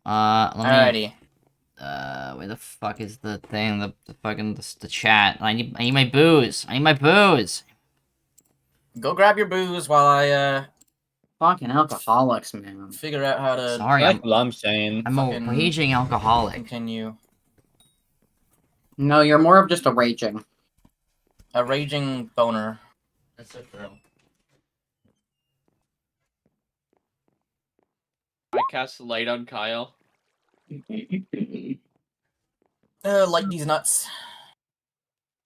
Let me. Alrighty. Where the fuck is the thing? The chat. I need my booze. I need my booze. Go grab your booze while I Fucking alcoholics, man. figure out how to. Sorry, That's what I'm saying. I'm a fucking raging alcoholic. Continue. No, you're more of just a raging. A raging boner. That's so true. I cast light on Kyle. Light these nuts.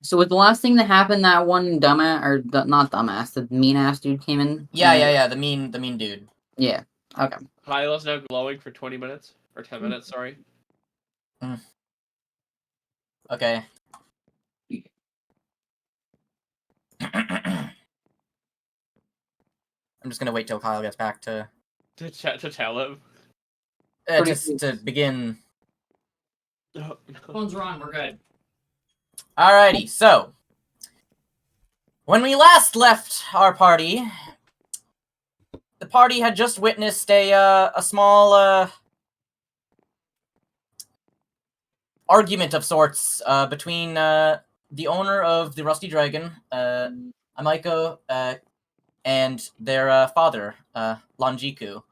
So with the last thing that happened, that one dumbass, or not dumbass, the mean ass dude came in. Yeah. The mean dude. Yeah. Okay. Kyle's now glowing for 20 minutes or 10 minutes. Sorry. Okay. I'm just gonna wait till Kyle gets back to tell him. just to begin. No. Phone's wrong. We're good. Alrighty, so when we last left our party, the party had just witnessed a small argument of sorts between the owner of the Rusty Dragon, Amaiko, and their father, Lonjiku.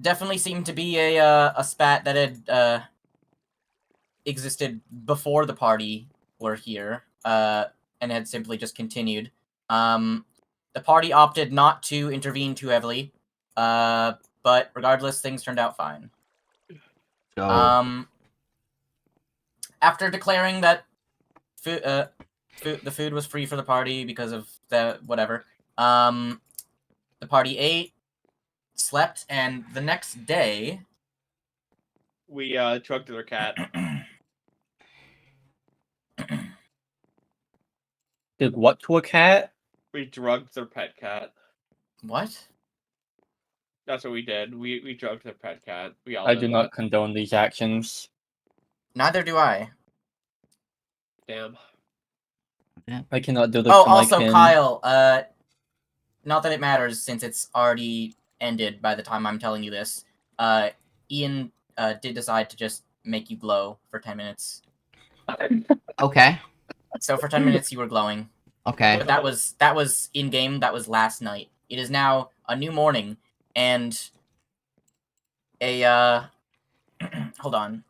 Definitely seemed to be a spat that had existed before the party were here, and had simply just continued. The party opted not to intervene too heavily, but regardless, things turned out fine. So, After declaring that the food was free for the party because of the whatever, the party ate, slept, and the next day We drugged their cat. Did what to a cat? We drugged their pet cat. What? That's what we did. We drugged their pet cat. We all I did do that. not condone these actions. Neither do I. Damn. I cannot do this Oh, to my also, kin. Kyle, not that it matters since it's already ended by the time I'm telling you this, Ian did decide to just make you glow for 10 minutes. okay. So for 10 minutes you were glowing. Okay. But that was in-game, that was last night. It is now a new morning, and a, hold on.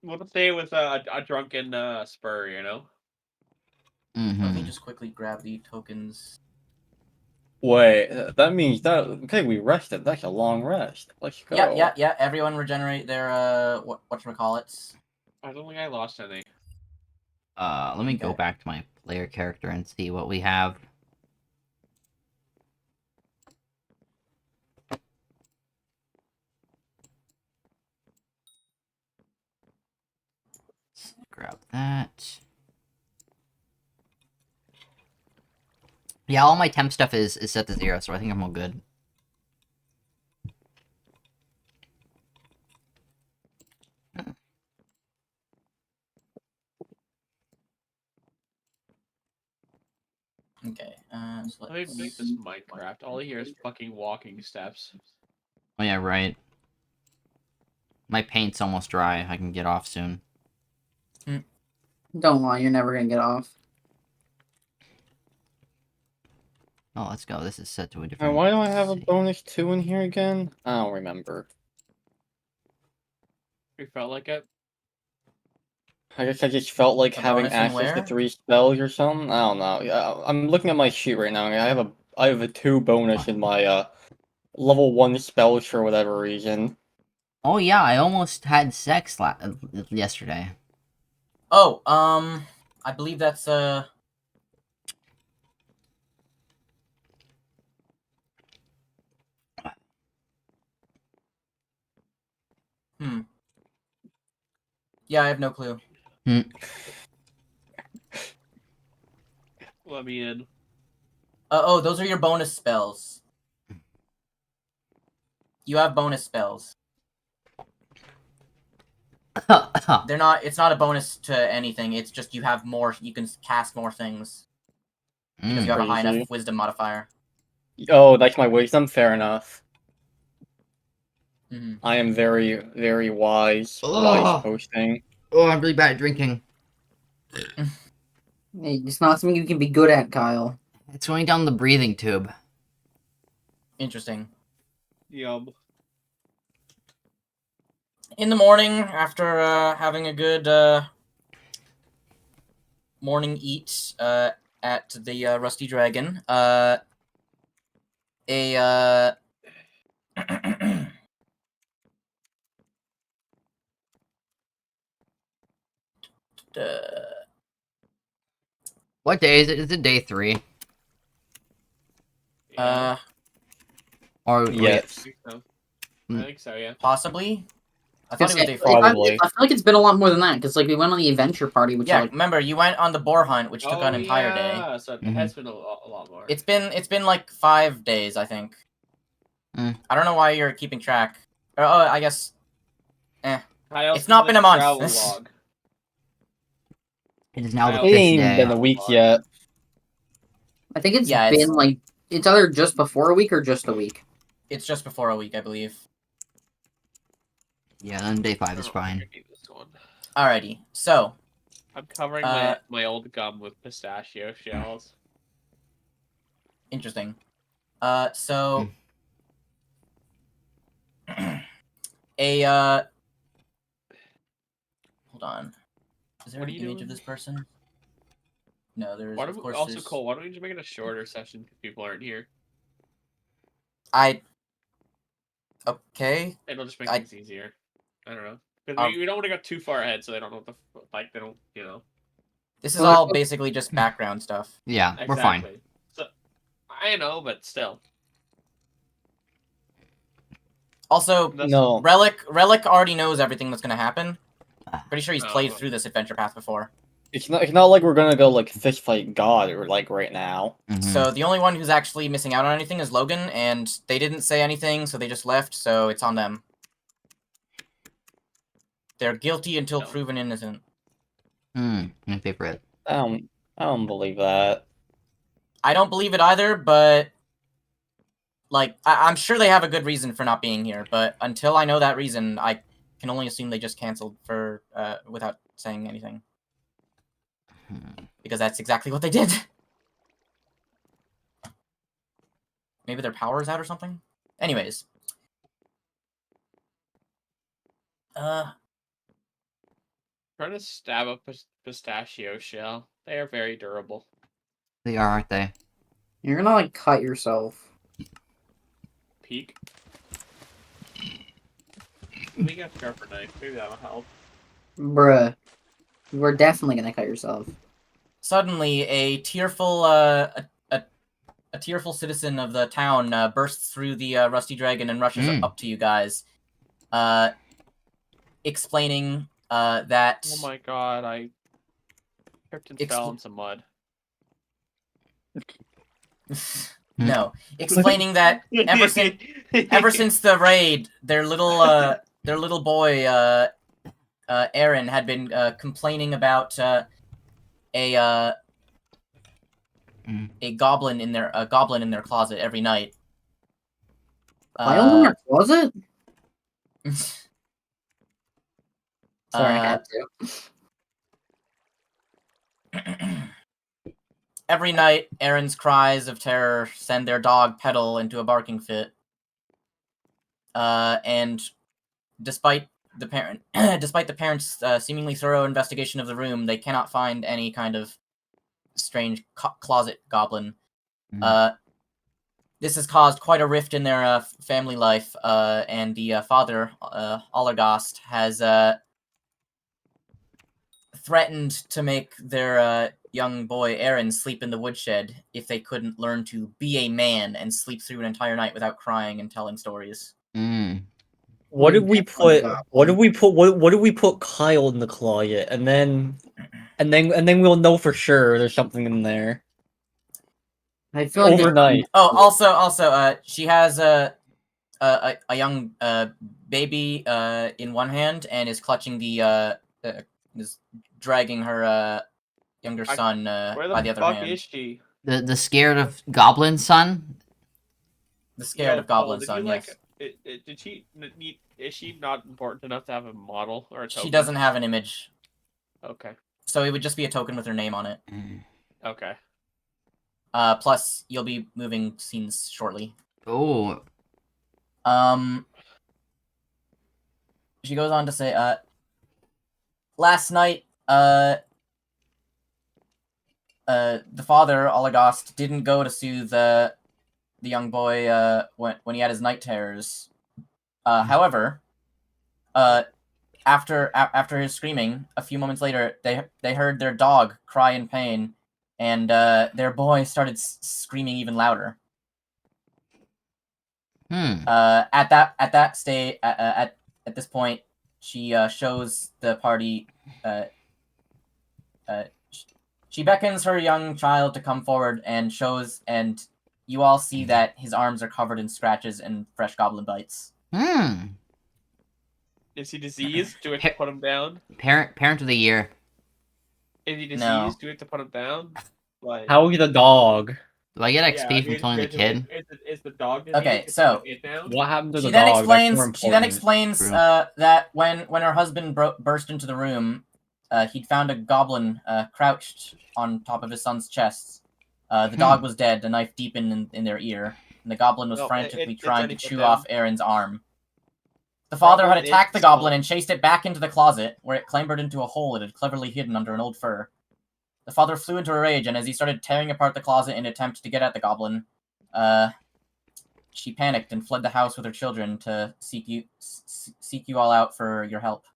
We'll say it was a drunken spur, you know? Let me just quickly grab the tokens. Wait, that means that... Okay, we rested. That's a long rest. Let's go. Yeah. Everyone regenerate their, whatchamacallits. I don't think I lost any. Let me go back to my player character and see what we have. Let's grab that. Yeah, all my temp stuff is set to 0, so I think I'm all good. Okay, so Let me make this Minecraft. All I hear is fucking walking steps. Oh yeah, right. My paint's almost dry. I can get off soon. Don't lie, you're never gonna get off. Oh, let's go. This is set to a different... Why do I have a bonus 2 in here again? I don't remember. We felt like it. I guess I just felt like A having bonus in access to where? 3 spells or something. I don't know. Yeah, I'm looking at my sheet right now. I have a 2 bonus in my level 1 spells for whatever reason. Oh yeah, I almost had sex yesterday. Oh, I believe that's, Yeah, I have no clue. Let me in. Oh, those are your bonus spells. You have bonus spells. They're not, it's not a bonus to anything, it's just you have more, you can cast more things. Because you have a high enough wisdom modifier. Oh, that's my wisdom. Fair enough. Mhm. I am very, very wise. Ugh. Wise posting. Oh, I'm really bad at drinking. Hey, it's not something you can be good at, Kyle. It's going down the breathing tube. Interesting. Yum. In the morning, after having a good morning eat at the Rusty Dragon, a What day is it? Is it day 3? Yeah. Or wait, Yes. I think so. Mm. I think so, yeah. Possibly. I thought it was day If 4. I Probably. feel like it's been a lot more than that, because like we went on the adventure party, which Yeah, like remember you went on the boar hunt, which took an entire day. Yeah, so it Mhm. has been a lot more. It's been like 5 days, I think. Mm. I don't know why you're keeping track. Oh, I guess. Kyle's it's not in been the a month. travel log. it is now the It 5th ain't even day. been a week yet. I think it's Yeah, been like it's either just before a week or just a week. It's just before a week, I believe. Yeah, then day 5 I is don't think fine. I need this one. Alrighty, so I'm covering Uh, my old gum with pistachio shells. interesting. So a hold on. Is there What an are you image doing? of this person? No, there's Why of don't we, course also, there's... Cole, why don't we just make it a shorter session because people aren't here? Okay. It'll just make I- things easier. I don't know. Because we don't want to go too far ahead so they don't know what the like they don't This is Well, all basically just background stuff. Yeah, we're fine. exactly. So I know, but still. Also, That's, No. Relic already knows everything that's gonna happen. Pretty sure he's played Oh. through this adventure path before. It's not like we're gonna go like fist fight God or like right now. Mhm. So the only one who's actually missing out on anything is Logan, and they didn't say anything, so they just left, so it's on them. They're guilty until No. proven innocent. My favorite. I don't believe that. I don't believe it either, but like I'm sure they have a good reason for not being here, but until I know that reason, I can only assume they just canceled for without saying anything. Because that's exactly what they did. Maybe their power is out or something? Anyways. Trying to stab a pistachio shell. They are very durable. They are, aren't they? You're gonna like cut yourself. Peak. We got a sharper knife. Maybe that'll help. Bruh. You are definitely gonna cut yourself. Suddenly, a tearful citizen of the town bursts through the Rusty Dragon and rushes up to you guys, explaining that... Oh my god, I tripped and fell in some mud. No, explaining that ever since the raid, their little boy Aaron had been complaining about a goblin in their closet every night. Kyle's in your closet? Sorry, I had to. Every night, Aaron's cries of terror send their dog Petal into a barking fit. And despite the parents' seemingly thorough investigation of the room, they cannot find any kind of strange closet goblin. This has caused quite a rift in their family life, and the father, Allergast, has threatened to make their young boy Aaron sleep in the woodshed if they couldn't learn to be a man and sleep through an entire night without crying and telling stories. What did we put? What did we put Kyle in the closet, and then we'll know for sure there's something in there. I feel like overnight. Oh, also, she has a young baby in one hand and is clutching is dragging her younger son Where by the the other fuck hand. is she? The scared of goblin son? The scared of Paul, goblin did son, you, yes. did she need? Is she not important enough to have a model or a token? She doesn't have an image, Okay. so it would just be a token with her name on it. Okay. Plus, you'll be moving scenes shortly. Oh. She goes on to say, last night, the father, Olagast, didn't go to soothe the young boy when he had his night terrors. However, after his screaming, a few moments later, they heard their dog cry in pain, and their boy started screaming even louder. At this point, she shows the party. She beckons her young child to come forward and shows, and you all see that his arms are covered in scratches and fresh goblin bites. Is he diseased? Do we have to put him down? Parent of the year. Is he diseased? No. Do we have to put him down? Like, How is the dog? Do I get XP from killing the kid? Is the dog diseased? Okay, Can we so put it down? What happened to She the then dog? explains. That's more She then important. explains True. that when her husband burst into the room, he'd found a goblin crouched on top of his son's chest. The dog was dead, a knife deep in their ear, and the goblin was Well, frantically it's trying to already put chew down. off Aaron's arm. The father had Problem attacked the is, goblin and chased it back into the closet, where it clambered into a hole it had cleverly hidden under an old fur. The father flew into a rage, and as he started tearing apart the closet in an attempt to get at the goblin, she panicked and fled the house with her children to seek you all out for your help.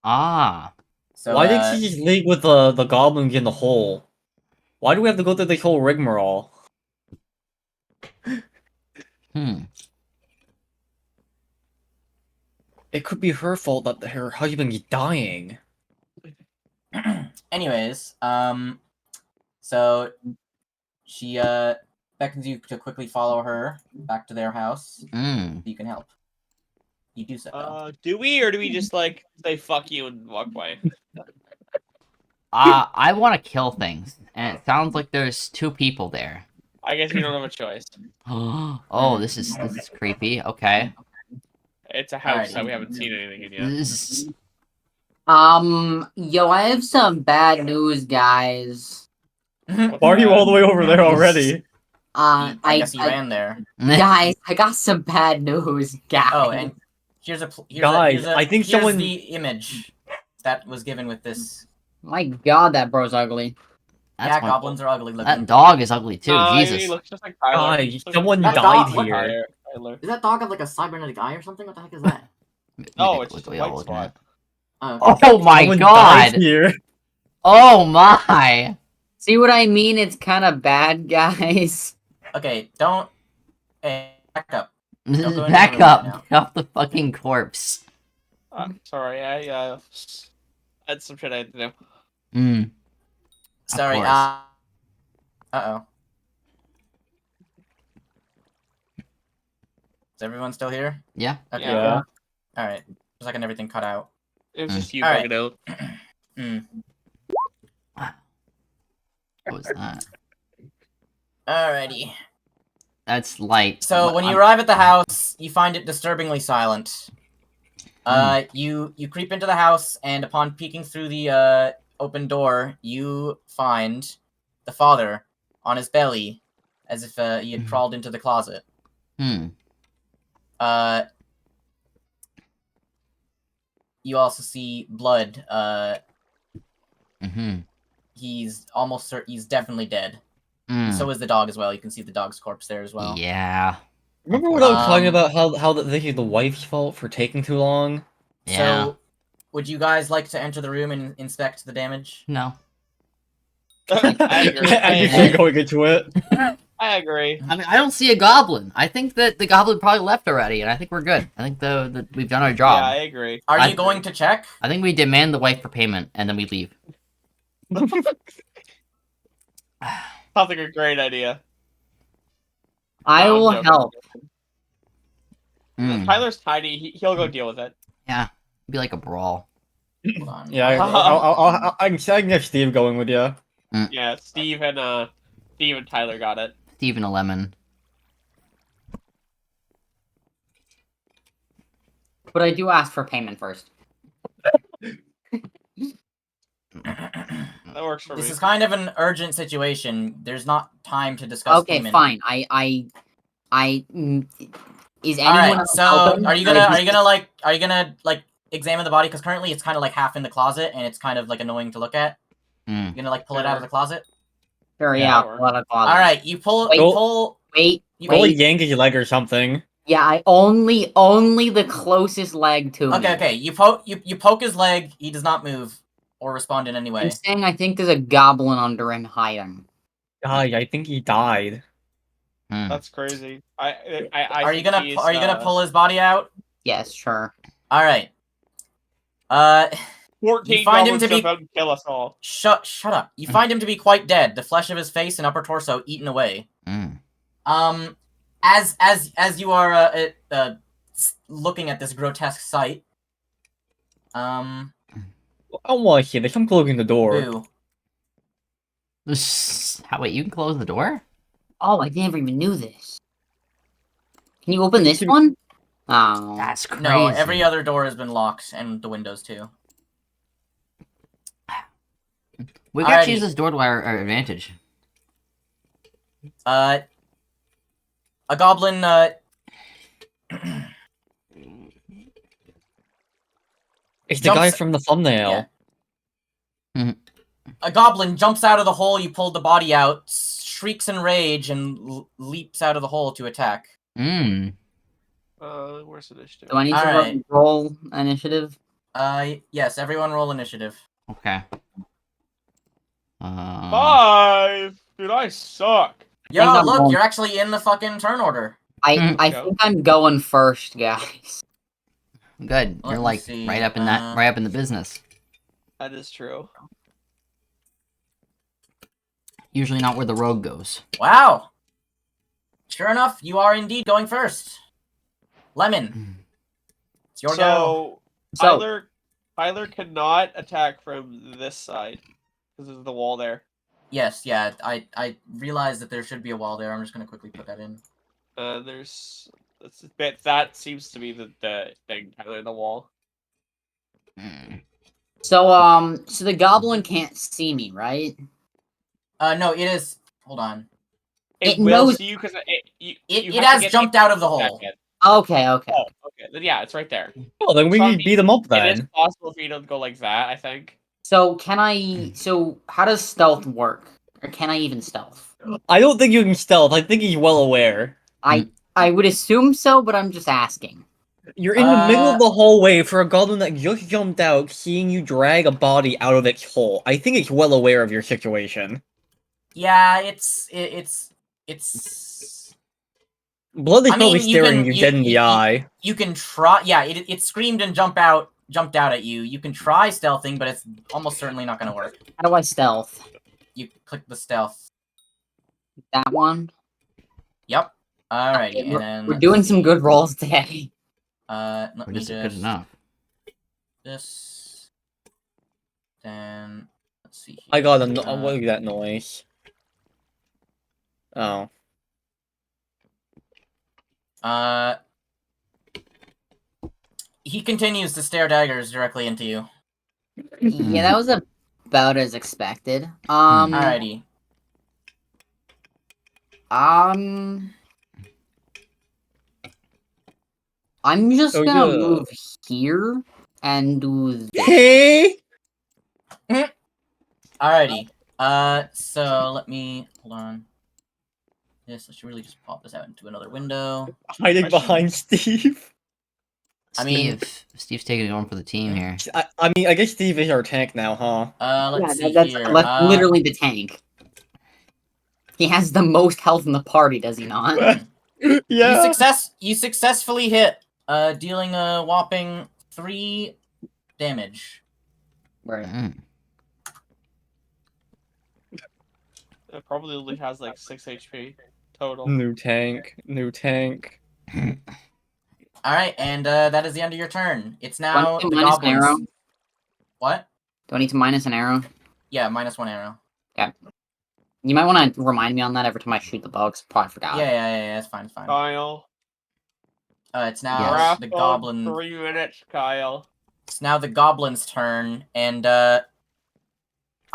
Ah. So Why did she just leave with the goblins in the hole? Why do we have to go through this whole rigmarole? It could be her fault that her husband is dying. anyways, so she beckons you to quickly follow her back to their house. You can help. You do so. Do we, or do we just like say fuck you and walk away? I want to kill things, and it sounds like there's 2 people there. I guess we don't have a choice. Oh, this is creepy. Okay. It's a house Alrighty. that we haven't seen anything in yet. This- Yo, I have some bad news, guys. Why are you all the way over there already? I guess you ran there. Guys, I got some bad news, guys. Oh, and here's Guys, I think here's someone- the image that was given with this. My God, that bro's ugly. That's one- Goblins are ugly looking. That dog is ugly too. He Jesus. looks just like Tyler. Guys, He looks someone like died Tyler. here. Does that dog have like a cybernetic eye or something? What the heck is that? No, it's just a We white all looking at spot. it. Oh my Someone god! died here. Oh my! See what I mean? It's kind of bad, guys. Okay, don't. Hey, back up. Don't go into the Back room up! right now. Get off the fucking corpse. Sorry, I had some shit I had to do. Mm. Sorry. course. Uh-oh. Is everyone still here? Yeah. Okay. Yeah. All right. Just like everything cut out. It was just you Alright. bugging out. What was that? Alrighty. That's light. So when you arrive at the house, you find it disturbingly silent. You creep into the house, and upon peeking through the open door, you find the father on his belly, as if he had crawled into the closet. You also see blood. He's he's definitely dead. So is the dog as well. You can see the dog's corpse there as well. Yeah. Remember what I was talking about? How this is the wife's fault for taking too long? Yeah. So, would you guys like to enter the room and inspect the damage? No. I agree. And you keep going into it. I agree. I mean, I don't see a goblin. I think that the goblin probably left already, and I think we're good. I think we've done our Yeah, job. I agree. Are you going to check? I think we demand the wife for payment, and then we leave. Sounds like a great idea. I No, I'm will joking. help. Tyler's tiny. He'll go deal with it. Yeah. It'd be like a brawl. Hold on. Yeah, I can get Steve going with you. Yeah, Steve and Tyler got it. Steve and a lemon. but I do ask for payment first. That works for This me. is kind of an urgent situation. There's not time to discuss Okay, payment. fine. Is anyone All right. else So, helping? are you gonna examine the body? Because currently it's kind of like half in the closet, and it's kind of like annoying to look at. Mm. You gonna like pull it out of the closet? Sure, Yeah, yeah. sure. Let it bother. All right. You pull. Wait. You pull. Wait. You, Probably Wait. yank his leg or something. Yeah, I only the closest leg to me. Okay. You poke his leg. He does not move or respond in any way. I'm saying I think there's a goblin under him hiding. I think he died. Mm. That's crazy. I Are you think gonna pull his body out? Yes, sure. All right. 14 You find him goblins to be- jump out and kill us all. Shut up. You find him to be quite dead. The flesh of his face and upper torso eaten away. Mm. As you are looking at this grotesque sight, I don't want to hear this. I'm closing the door. boo. How? Wait, you can close the door? Oh, I never even knew this. Can you open this Can- one? Oh. That's crazy. No, every other door has been locked, and the windows too. We can actually Alrighty. use this door to our advantage. A goblin. It's the guy Jumps- from the thumbnail. Yeah. A goblin jumps out of the hole you pulled the body out, shrieks in rage, and leaps out of the hole to attack. Mm. Where's initiative? Do I need to Alright. roll initiative? Yes, everyone roll initiative. Okay. 5! Dude, I suck. Yo, think I'm look, wrong. you're actually in the fucking turn order. I Yeah. think I'm going first, guys. Good. Let You're me like see, right up in that, right up in the business. That is true. Usually not where the rogue goes. Wow. Sure enough, you are indeed going first. Lemon, it's your go. So, Tyler cannot attack from this side. Because there's the wall there. Yes, yeah, I realized that there should be a wall there. I'm just gonna quickly put that in. That seems to be the thing, Tyler, the wall. Mm. So the goblin can't see me, right? No, it is. Hold on. It will knows- see you because It has jumped out of the hole. Okay. Oh, okay. Then yeah, it's right there. Oh, then we So, I can mean, beat him up It then. is possible for you to go like that, I think. So can I? So how does stealth work? Or can I even stealth? I don't think you can stealth. I think he's well aware. I would assume so, but I'm just asking. You're in the middle of the hallway for a goblin that just jumped out, seeing you drag a body out of its hole. I think it's well aware of your situation. Yeah, it's. Blood is I probably mean, you staring can- you you- dead in the you- eye. You can try. Yeah, it screamed and jumped out at you. You can try stealthing, but it's almost certainly not gonna work. How do I stealth? You click the stealth. That one. Yep. Alrighty, Okay, and then We're let's doing some see. good rolls today. Let Or me just just good enough. this. Then let's see. I got a here. what is that noise? Oh. He continues to stare daggers directly into you. Yeah, that was about as expected. Alrighty. I'm just Oh, gonna yeah. move here and do this. Hey! Alrighty. So let me hold on. Yes, I should really just pop this out into another window. Hiding behind Steve. I mean- Steve's taking it on for the team here. I mean, I guess Steve is our tank now, huh? Let's see that's here. literally the tank. He has the most health in the party, does he not? Yeah. You successfully hit, dealing a whopping 3 damage. Right. Mm. It probably only has like 6 HP total. New tank. New tank. Alright, and that is the end of your turn. It's now Do I the need to minus an arrow? goblins. What? Do I need to minus an arrow? Yeah, -1 arrow. You might want to remind me on that every time I shoot the bugs. Probably forgot. Yeah, it's fine. Kyle. It's now Yes. Wrap the on goblin. 3 minutes, Kyle. It's now the goblin's turn, and I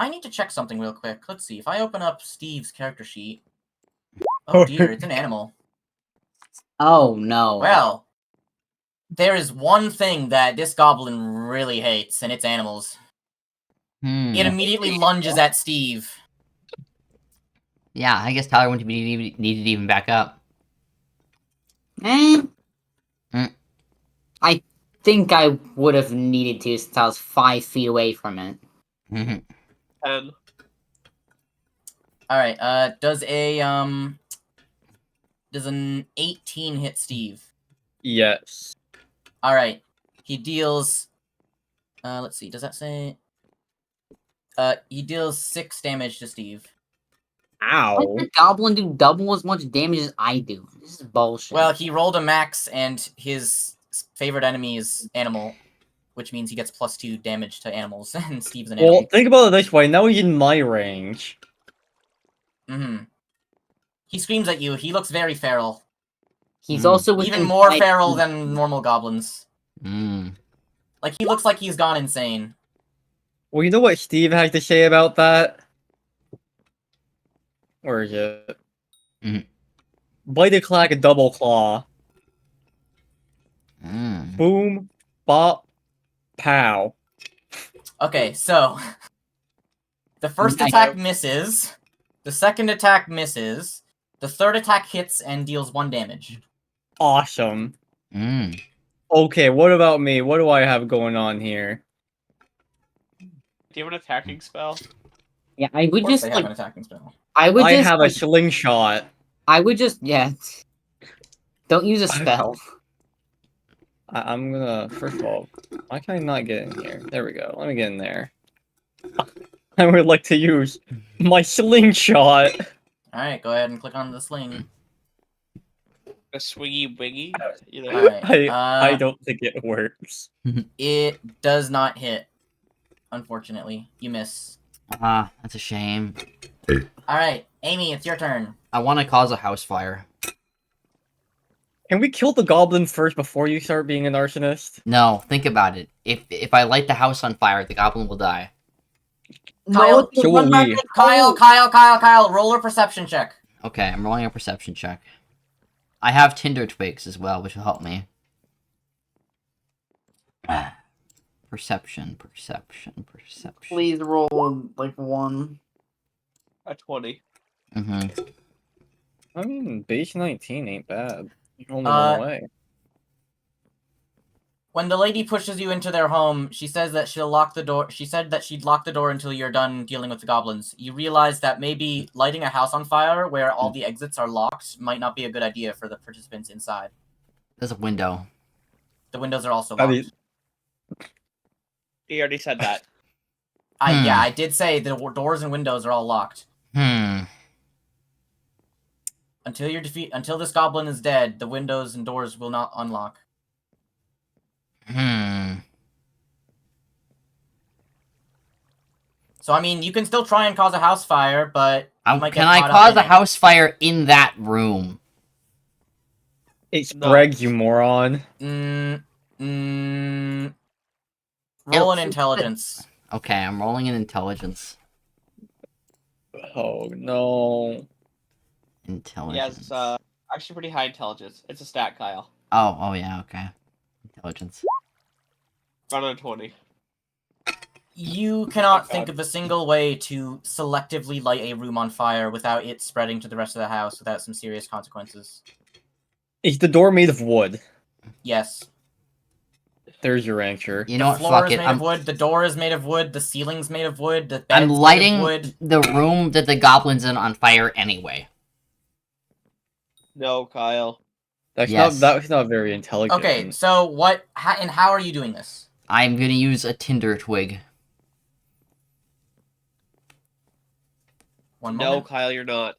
need to check something real quick. Let's see. If I open up Steve's character sheet. Oh dear, it's an animal. Oh no. Well, there is one thing that this goblin really hates, and it's animals. It immediately lunges at Steve. Yeah, I guess Tyler wouldn't be needed to even back up. Eh. Mm. I think I would have needed to since I was 5 feet away from it. Mhm. 10. Alright, does an 18 hit Steve? Yes. Alright. He deals let's see, does that say he deals 6 damage to Steve. Why Ow. did the goblin do double as much damage as I do? This is bullshit. Well, he rolled a max and his favorite enemy is animal, which means he gets +2 damage to animals, and Steve's an Well, animal. think about it this way. Now he's in my range. He screams at you. He looks very feral. He's also Even within more 5 feral feet. than normal goblins. Like, he looks like he's gone insane. Well, you know what Steve has to say about that? Where is it? Mhm. Bite a clack a double claw. Mm. Boom, bop, pow. Okay, so the first Nice. attack misses. The second attack misses. The third attack hits and deals 1 damage. Awesome. Mm. Okay, what about me? What do I have going on here? Do you have an attacking spell? Yeah, I Of would course just they have like. an attacking spell. I would I just. have a Like, slingshot. I would just. Yeah. Don't use a spell. I'm gonna. First of all, why can I not get in here? There we go. Let me get in there. I would like to use my slingshot. Alright, go ahead and click on the sling. A swingy wingy? You know? Alright, I don't think it works. it does not hit. Unfortunately. You miss. Ah, that's a shame. Alright, Amy, it's your turn. I want to cause a house fire. Can we kill the goblin first before you start being an arsonist? No, think about it. If I light the house on fire, the goblin will die. Kyle, No, so will we. Kyle, roll a perception check. Okay, I'm rolling a perception check. I have tinder twigs as well, which will help me. Perception. Please roll like 1. A 20. Mm-hmm. I mean, base 19 ain't bad. You're only Uh, one away. When the lady pushes you into their home, she says that she'll lock the door. She said that she'd lock the door until you're done dealing with the goblins. You realize that maybe lighting a house on fire where all the exits are locked might not be a good idea for the participants inside. There's a window. The windows are also I locked. mean- He already said that. Yeah, I did say the doors and windows are all locked. Until this goblin is dead, the windows and doors will not unlock. So I mean, you can still try and cause a house fire, but you might get Can I caught up cause in a it. house fire in that room? It's No. Greg, you moron. Roll an intelligence. Okay, I'm rolling an intelligence. Oh no. He Intelligence. has actually pretty high intelligence. It's a stat, Kyle. Oh yeah, okay. Intelligence. Run on a 20. You cannot think of a single way to selectively light a room on fire without it spreading to the rest of the house without some serious consequences. Is the door made of wood? Yes. There's your answer. You know The what? floor Fuck is it. made of wood, the door is made of wood, the ceiling's made of wood, the bed's I'm made of lighting wood. the room that the goblin's in on fire anyway. No, Kyle. Yes. That's not very intelligent. Okay, so how are you doing this? I'm gonna use a tinder twig. One No, moment. Kyle, you're not.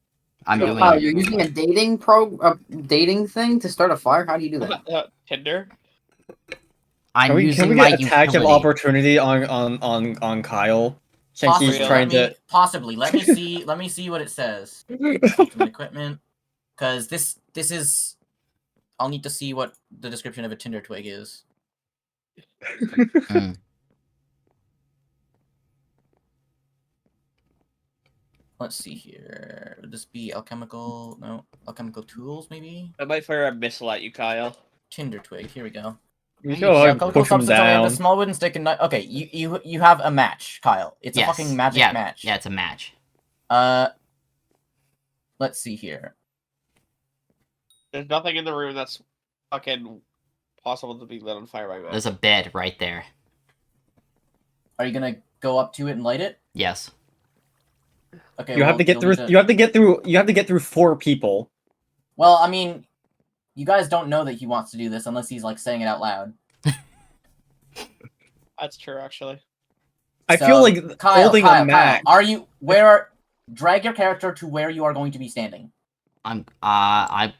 I'm No, doing Wow, it. you're using a dating thing to start a fire? How do you do that? Tinder? I'm Can we using my get attack of utility. opportunity on Kyle? Since Possibly. he's trying to Possibly. Let me see. Let me see what it says. Ultimate equipment, because this is I'll need to see what the description of a tinder twig is. Mm. Let's see here. Would this be alchemical? No, alchemical tools maybe. I might fire a missile at you, Kyle. Tinder twig. Here we go. You Hey, go The like alchemical push him substance only have a down. small wooden stick and okay. You have a match, Kyle. It's Yes. a fucking magic yeah, match. Yeah, it's a match. Let's see here. There's nothing in the room that's fucking possible to be lit on fire by magic. There's a bed right there. Are you gonna go up to it and light it? Yes. Okay. You have well, to get you'll through. need to- You have to get through. You have to get through 4 people. Well, I mean, you guys don't know that he wants to do this unless he's like saying it out loud. That's true, actually. I So, feel like Kyle, holding Kyle, a match. Kyle, are you drag your character to where you are going to be standing. I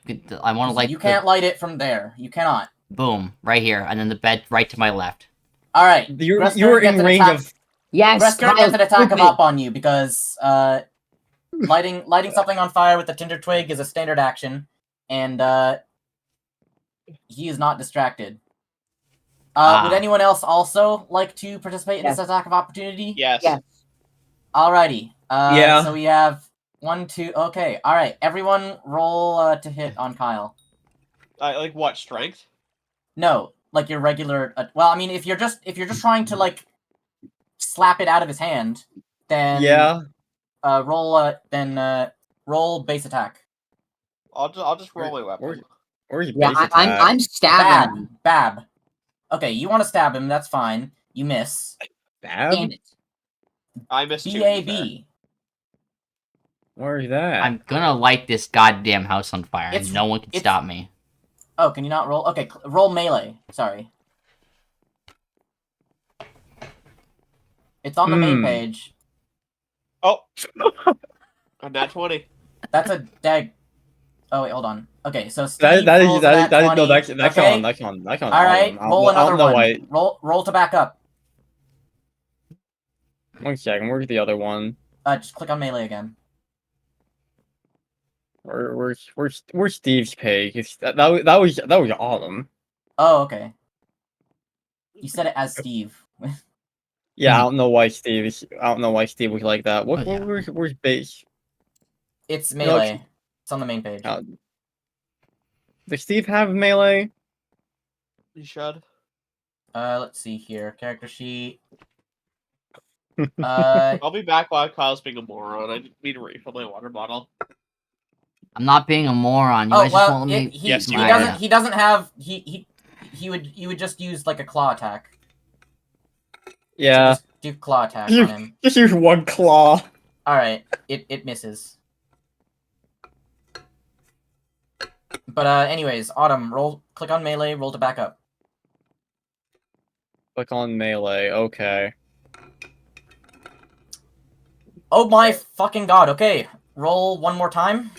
want to like You can't light it from there. You cannot. boom right here, and then the bed right to my left. All right. You're Gresker in gets an range attack- of. Yes, Gresker Kyle, gets an attack shoot of me. up on you because lighting something on fire with the tinder twig is a standard action, and he is not distracted. Would anyone else also like to participate in this attack of opportunity? Yes. Yes. Alrighty. Yeah. So we have 1, 2. Okay. All right. Everyone, roll to hit on Kyle. Like what? Strength? No, like your regular. Well, I mean, if you're just trying to like slap it out of his hand, then Yeah. roll base attack. I'll just roll my weapon. Where's Yeah, base attack? I'm stabbing him. Bab. Okay, you want to stab him? That's fine. You miss. Bab? Damn it. I missed 2. to be fair. BAB. Where's that? I'm gonna light this goddamn house on fire, It's- and no one can it's- stop me. Oh, can you not roll? Okay, roll melee. Sorry. It's on the main page. Oh! A nat 20. That's a dag. Oh wait, hold on. Okay, so Steve that rolls is a nat that is no 20. that's Okay. on that's on that's on. All right, roll another one. Why. Roll to back up. 1 second. Where's the other one? Just click on melee again. Where's Steve's page? That was Autumn. Oh, okay. You said it as Steve. Yeah, I don't know why Steve was like that. Oh, yeah. Where's base? It's No, melee. It's on the main page. Does Steve have melee? You should. Let's see here. Character sheet. I'll be back while Kyle's being a moron. I need to refill my water bottle. I'm not being a moron. You Oh guys just well, won't let me. he Yes, you doesn't. are. He doesn't have. You would just use like a claw attack. So Yeah. just do claw attack on him. Just use 1 claw. All right. It misses. But anyways, Autumn, click on melee, roll to back up. Click on melee. Okay. Oh my fucking god. Okay, roll one more time.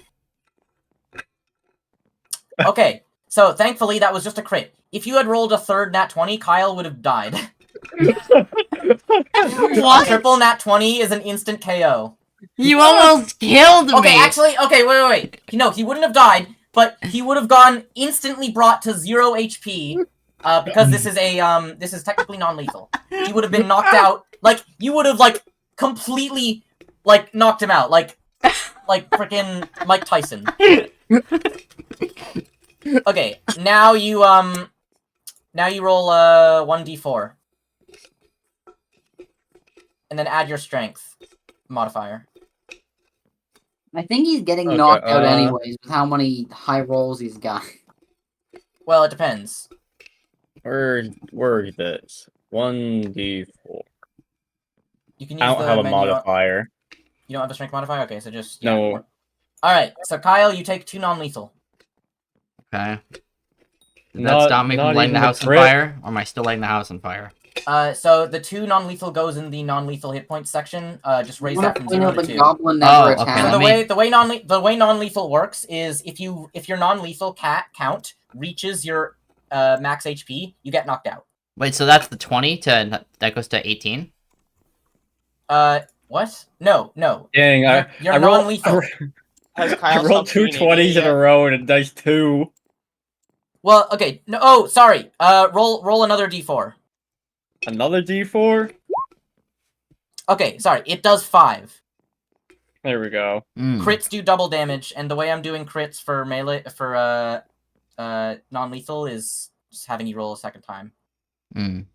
Okay, so thankfully that was just a crit. If you had rolled a third nat 20, Kyle would have died. What? A triple nat 20 is an instant KO. You almost killed me. Okay, actually, okay, wait. No, he wouldn't have died, but he would have gone instantly brought to 0 HP. Because this is technically non-lethal. He would have been knocked out. Like, you would have, like, completely, like, knocked him out. Like freaking Mike Tyson. Okay, now you roll, 1d4. And then add your strength modifier. I think he's getting Okay, knocked out anyways with how many high rolls he's got. Well, it depends. Where is this? 1d4. You can use I don't the have a menu. modifier. You don't have a strength modifier? Okay, so just... No. Alright, so Kyle, you take 2 non-lethal. Okay. Did that Not- stop me not from lighting even the a house on crit. fire? Or am I still lighting the house on fire? So the 2 non-lethal goes in the non-lethal hit points section. Just raise that from I know 0 to the 2. goblin never Oh, okay, attacked. So let the way non-lethal works is if your non-lethal count reaches your max HP, you get knocked out. Wait, so that's the 20 to that goes to 18? What? No. Dang, You're I rolled, non-lethal. Has I Kyle rolled stopped 2 being an idiot 20s in a yet? row and it does 2. Well, okay. No, oh, sorry. Roll another d4. Another D4? Okay, sorry. It does 5. There we go. Crits do double damage, and the way I'm doing crits for melee for non-lethal is just having you roll a second time. Mm.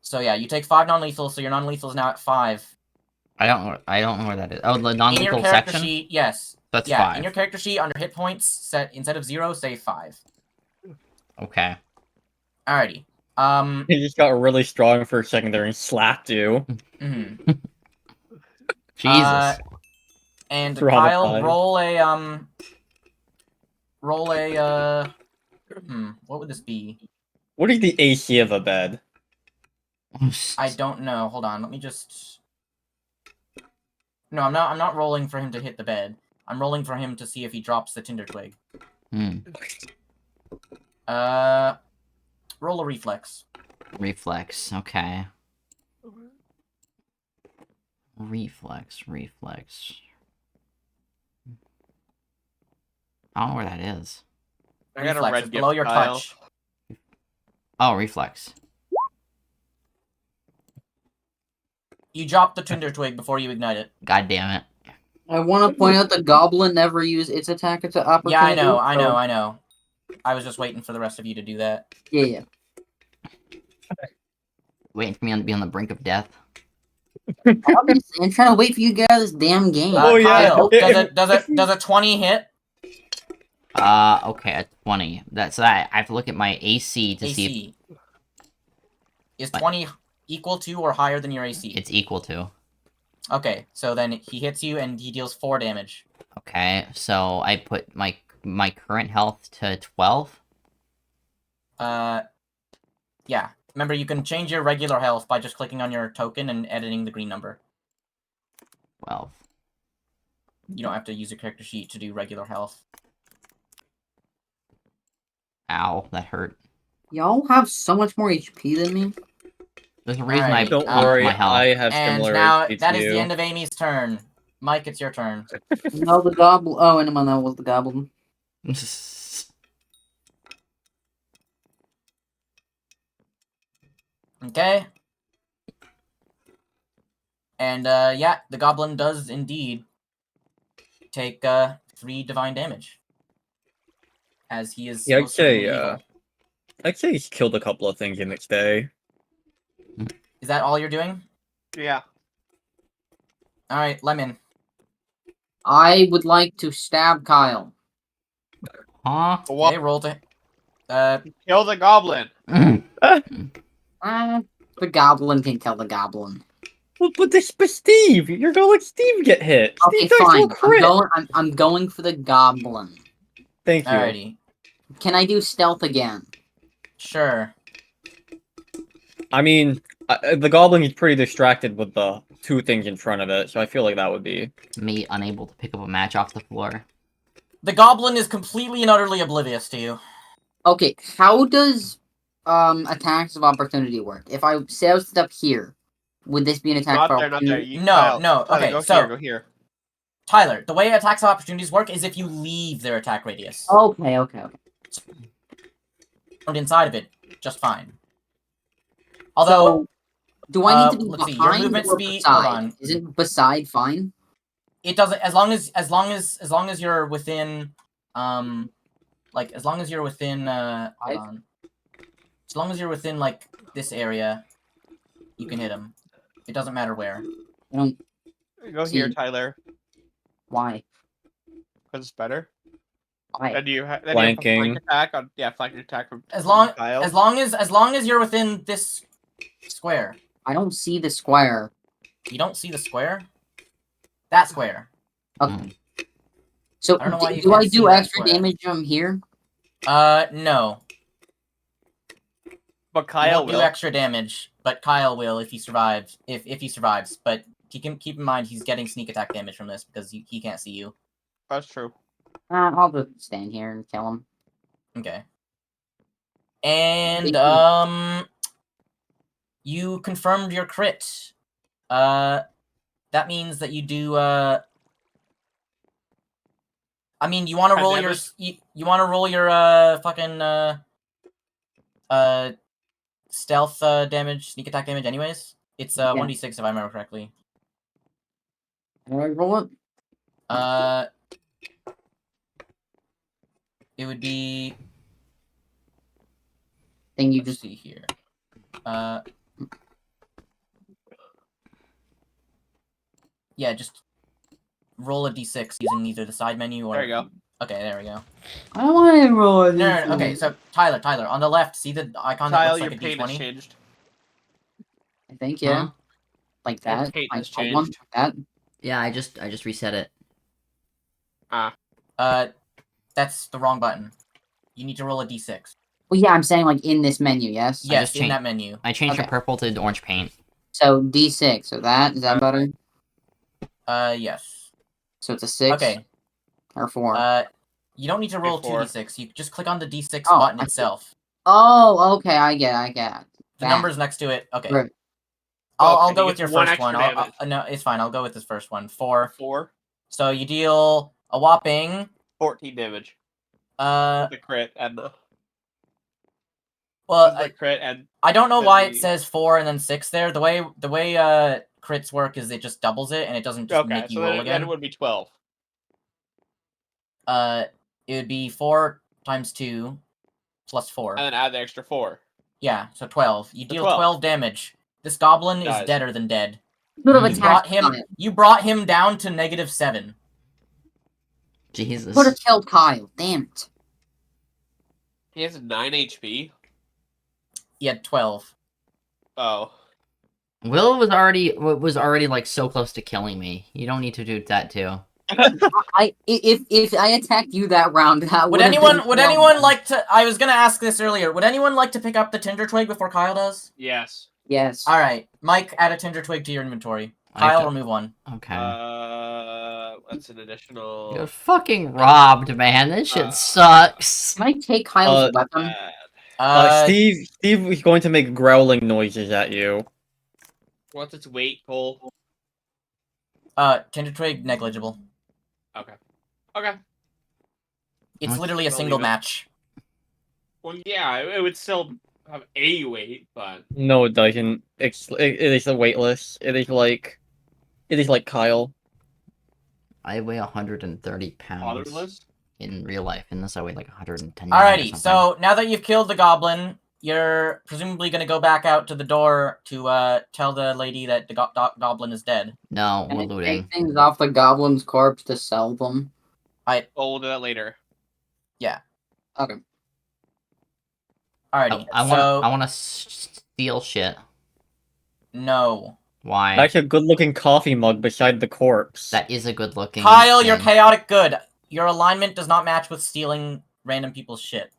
So yeah, you take 5 non-lethal, so your non-lethal is now at 5. I don't know where that is. Oh, the In your non-lethal character section. sheet, yes. That's Yeah, 5. in your character sheet, under hit points, set instead of 0, say 5. Okay. Alrighty. He just got really strong for a second there and slapped you. Mhm. Jesus. And Traumatized. Kyle, roll a what would this be? What is the AC of a bed? I don't know. Hold on, let me just. No, I'm not rolling for him to hit the bed. I'm rolling for him to see if he drops the tinder twig. Hmm. Roll a reflex. Reflex. Okay. Reflex. I don't know where that is. I got a Reflex red is gift, below your Kyle. touch. Oh, reflex. You drop the tinder twig before you ignite it. God damn it. I want to point out the goblin never used its attack as an opportunity. Yeah, I so- know. I was just waiting for the rest of you to do that. Yeah. Waiting for me to be on the brink of death. Obviously, I'm trying to wait for you to get out of this damn game. Oh, yeah. Kyle, If- does a 20 hit? Okay, a 20. So I have to look at my AC to see if AC. Is 20 equal to or higher than your AC? it's equal to. Okay, so then he hits you and he deals 4 damage. Okay, so I put my current health to 12. Yeah. Remember, you can change your regular health by just clicking on your token and editing the green number. 12. You don't have to use your character sheet to do regular health. Ow, that hurt. Y'all have so much more HP than me. There's a reason I Alrighty, Don't pumped worry, my health. I have And similar now HP that to is the you. end of Amy's turn. Mike, it's your turn. No, the goblin. Oh, and that was the goblin. Okay. And yeah, the goblin does indeed take 3 divine damage. As he is Yeah, I'd most certainly say, evil. I'd say he's killed a couple of things in its day. Is that all you're doing? Yeah. Alright, Lemon. I would like to stab Kyle. Huh? Well, Okay, roll to... kill the goblin. The goblin can kill the goblin. But Steve, you're gonna let Steve get hit. Okay, Steve dies to a fine. crit. I'm going for the goblin. Thank you. Alrighty. Can I do stealth again? Sure. I mean, the goblin is pretty distracted with the 2 things in front of it, so I feel like that would be... Me unable to pick up a match off the floor. The goblin is completely and utterly oblivious to you. Okay, how does attacks of opportunity work? If I say I was up here, would this be an attack Not of there, not opportunity? there. You, No, Kyle, no, Tyler, okay, go so- here, go here. Tyler, the way attacks of opportunities work is if you leave their attack radius. Okay. Inside of it, just fine. Although, So, do I need to be let's see, your behind movement or speed- beside? hold on. Isn't beside fine? it doesn't, as long as you're within, like, as long as you're within, hold on. As long as you're within, like, this area, you can hit him. It doesn't matter where. I don't. Go here, See. Tyler, Why? because it's better. Why? Then you have a Flanking. flank attack on, yeah, flanking attack from As long Kyle. as long as you're within this square. I don't see the square. You don't see the square? That square. Okay. So, I don't know why you do can't I see do that extra square. damage from here? No. But You Kyle won't do will. extra damage, but Kyle will if he survives. If he survives, but he can keep in mind he's getting sneak attack damage from this because he can't see you. That's true. I'll just stand here and kill him. Okay. And you confirmed your crit. That means that you do I mean, you want to High roll your damage? you want to roll your fucking stealth damage, sneak attack damage, anyways. It's Yeah. 1d6 if I remember correctly. How do I roll it? It would be. Thing you Let's just see here. Yeah, just roll a d6 using either the side menu or. There you go. Okay, there we go. I don't want to roll it. No, okay, so Tyler, on the left, see the icon that Kyle, looks your like a paint has d20? changed. I think yeah, Huh? like Your that. paint Like has one changed. like that. Yeah, I just reset it. That's the wrong button. You need to roll a d6. Well, yeah, I'm saying like in this menu. Yes. I Yes, just in changed- that menu. I changed the Okay. purple to orange paint. So D6. So that is that better? Yes. So it's a 6 Okay. or 4. You don't need to roll Before. 2d6. You just click on the d6 Oh, button I see. itself. Oh, okay. I get. The That. number's next to it. Okay. Right. I'll Okay, go you with get your one first extra one. damage. No, it's fine. I'll go with this first one. 4. 4, So you deal a whopping 14 damage. uh The crit and the well crit and I don't know then why it the- says 4 and then 6 there. The way crits work is it just doubles it and it doesn't just okay, make you so roll then again. it would be 12. It would be 4 times 2 plus 4. And then add the extra 4. Yeah, so 12. You So deal 12. 12 damage. This goblin is Dies. deader than dead. Could have You attacked Kyle. You brought him down to -7. Jesus. Could have killed Kyle. Damn it. He has 9 HP. He had 12. Oh. Will was already like so close to killing me. You don't need to do that too. If I attacked you that round, that Would anyone like to? I was gonna ask this earlier. Would anyone like to pick up the tinder twig before Kyle does? Yes. Yes. All right, Mike, add a tinder twig to your inventory. I have Kyle, to- remove one. Okay. That's an additional. You're fucking robbed, man. This shit Uh, sucks. Can I take Kyle's weapon? Steve is going to make growling noises at you. What's its weight, Cole? Tinder twig negligible. Okay. Okay. It's Okay. literally a I'll single leave it. match. Well, yeah, it would still have a weight, but No, it doesn't. It is a weightless. It is like Kyle. I weigh 130 pounds fatherless. in real life. In this, I weigh like 110. Alrighty, so now that you've killed the goblin, you're presumably gonna go back out to the door to tell the lady that the goblin is dead. No, Can we're I looting. take things off the goblin's corpse to sell them? Oh, we'll do that later. Okay. Alrighty, I wanna steal shit. no. Why? That's a good-looking coffee mug beside the corpse. That is a good looking. Kyle, you're thing. chaotic good. Your alignment does not match with stealing random people's shit.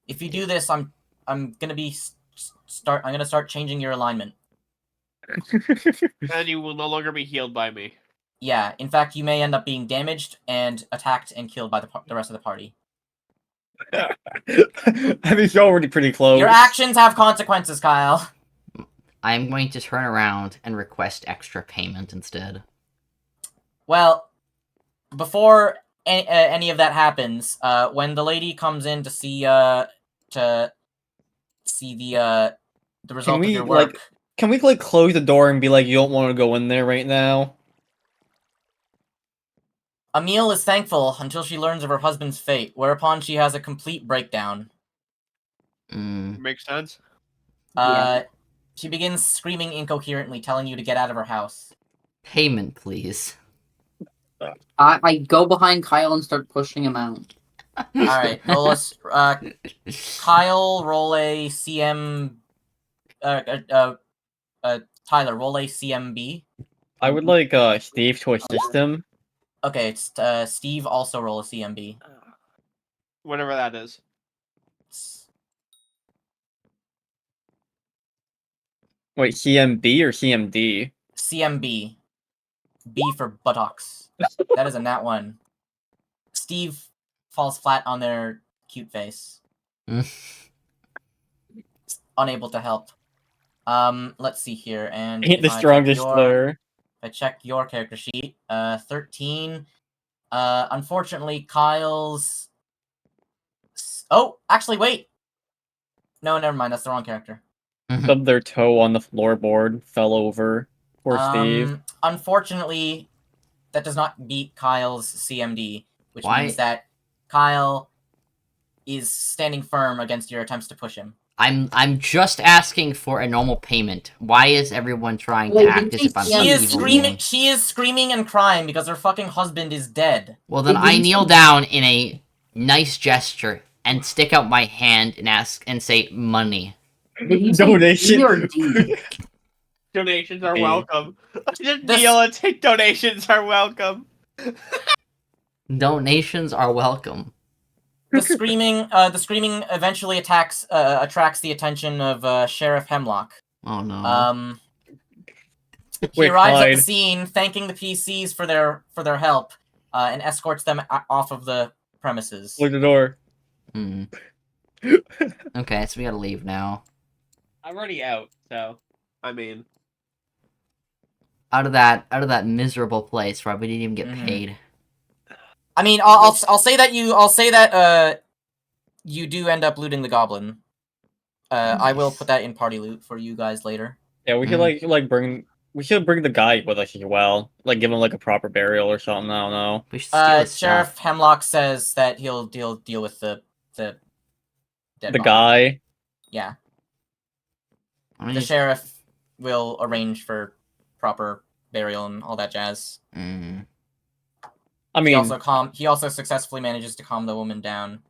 If you do this, I'm gonna be I'm gonna start changing your alignment. And you will no longer be healed by me. Yeah, in fact, you may end up being damaged and attacked and killed by the rest of the party. I mean, you're already pretty close. Your actions have consequences, Kyle. I'm going to turn around and request extra payment instead. Well, before any of that happens, when the lady comes in to see the result of we, your work, Can we like close the door and be like, you don't want to go in there right now? Emil is thankful until she learns of her husband's fate, whereupon she has a complete breakdown. Makes sense. She begins screaming incoherently, telling you to get out of her house. Payment, please. I go behind Kyle and start pushing him out. Alright, Kyle, roll a CM... Tyler, roll a CMB. I would like Steve to assist him. Okay, it's, Steve, also roll a CMB. Whatever that is. Wait, CMB or CMD? CMB. B for buttocks. That is a nat 1. Steve falls flat on their cute face. Unable to help. Let's see here, and Ain't the if I check strongest your- player. If I check your character sheet, 13 Unfortunately, Kyle's. Oh, actually, wait. No, never mind. That's the wrong character. Stubbed their toe on the floorboard, fell over. Poor Steve. Unfortunately, that does not beat Kyle's CMD, which Why? means that Kyle is standing firm against your attempts to push him. I'm just asking for a normal payment. Why is everyone trying Wait, to act didn't as you if I'm see some She is evil screaming. being? She is screaming and crying because her fucking husband is dead. Well, then Did I you kneel see- down in a nice gesture and stick out my hand and ask and say money. Did you say Donation. D or D? Donations are Okay. welcome. Just This- kneel and take donations are welcome. Donations are welcome. The screaming eventually attracts the attention of Sheriff Hemlock. Oh no. He Quick arrives at hide. the scene, thanking the PCs for their help, and escorts them off of the premises. Look the door. Hmm. Okay, so we gotta leave now. I'm already out, so I mean, Out of that miserable place, right? We didn't even get Mhm. paid. I mean, I'll say that you do end up looting the goblin. I will Nice. put that in party loot for you guys later. Yeah, we could we should bring the guy with us as well. Like give him like a proper burial or something. I don't know. We should steal his Sheriff stuff. Hemlock says that he'll deal with the dead The body. guy. Yeah, I mean, the sheriff will arrange for proper burial and all that jazz. mm. I mean, He also successfully manages to calm the woman down.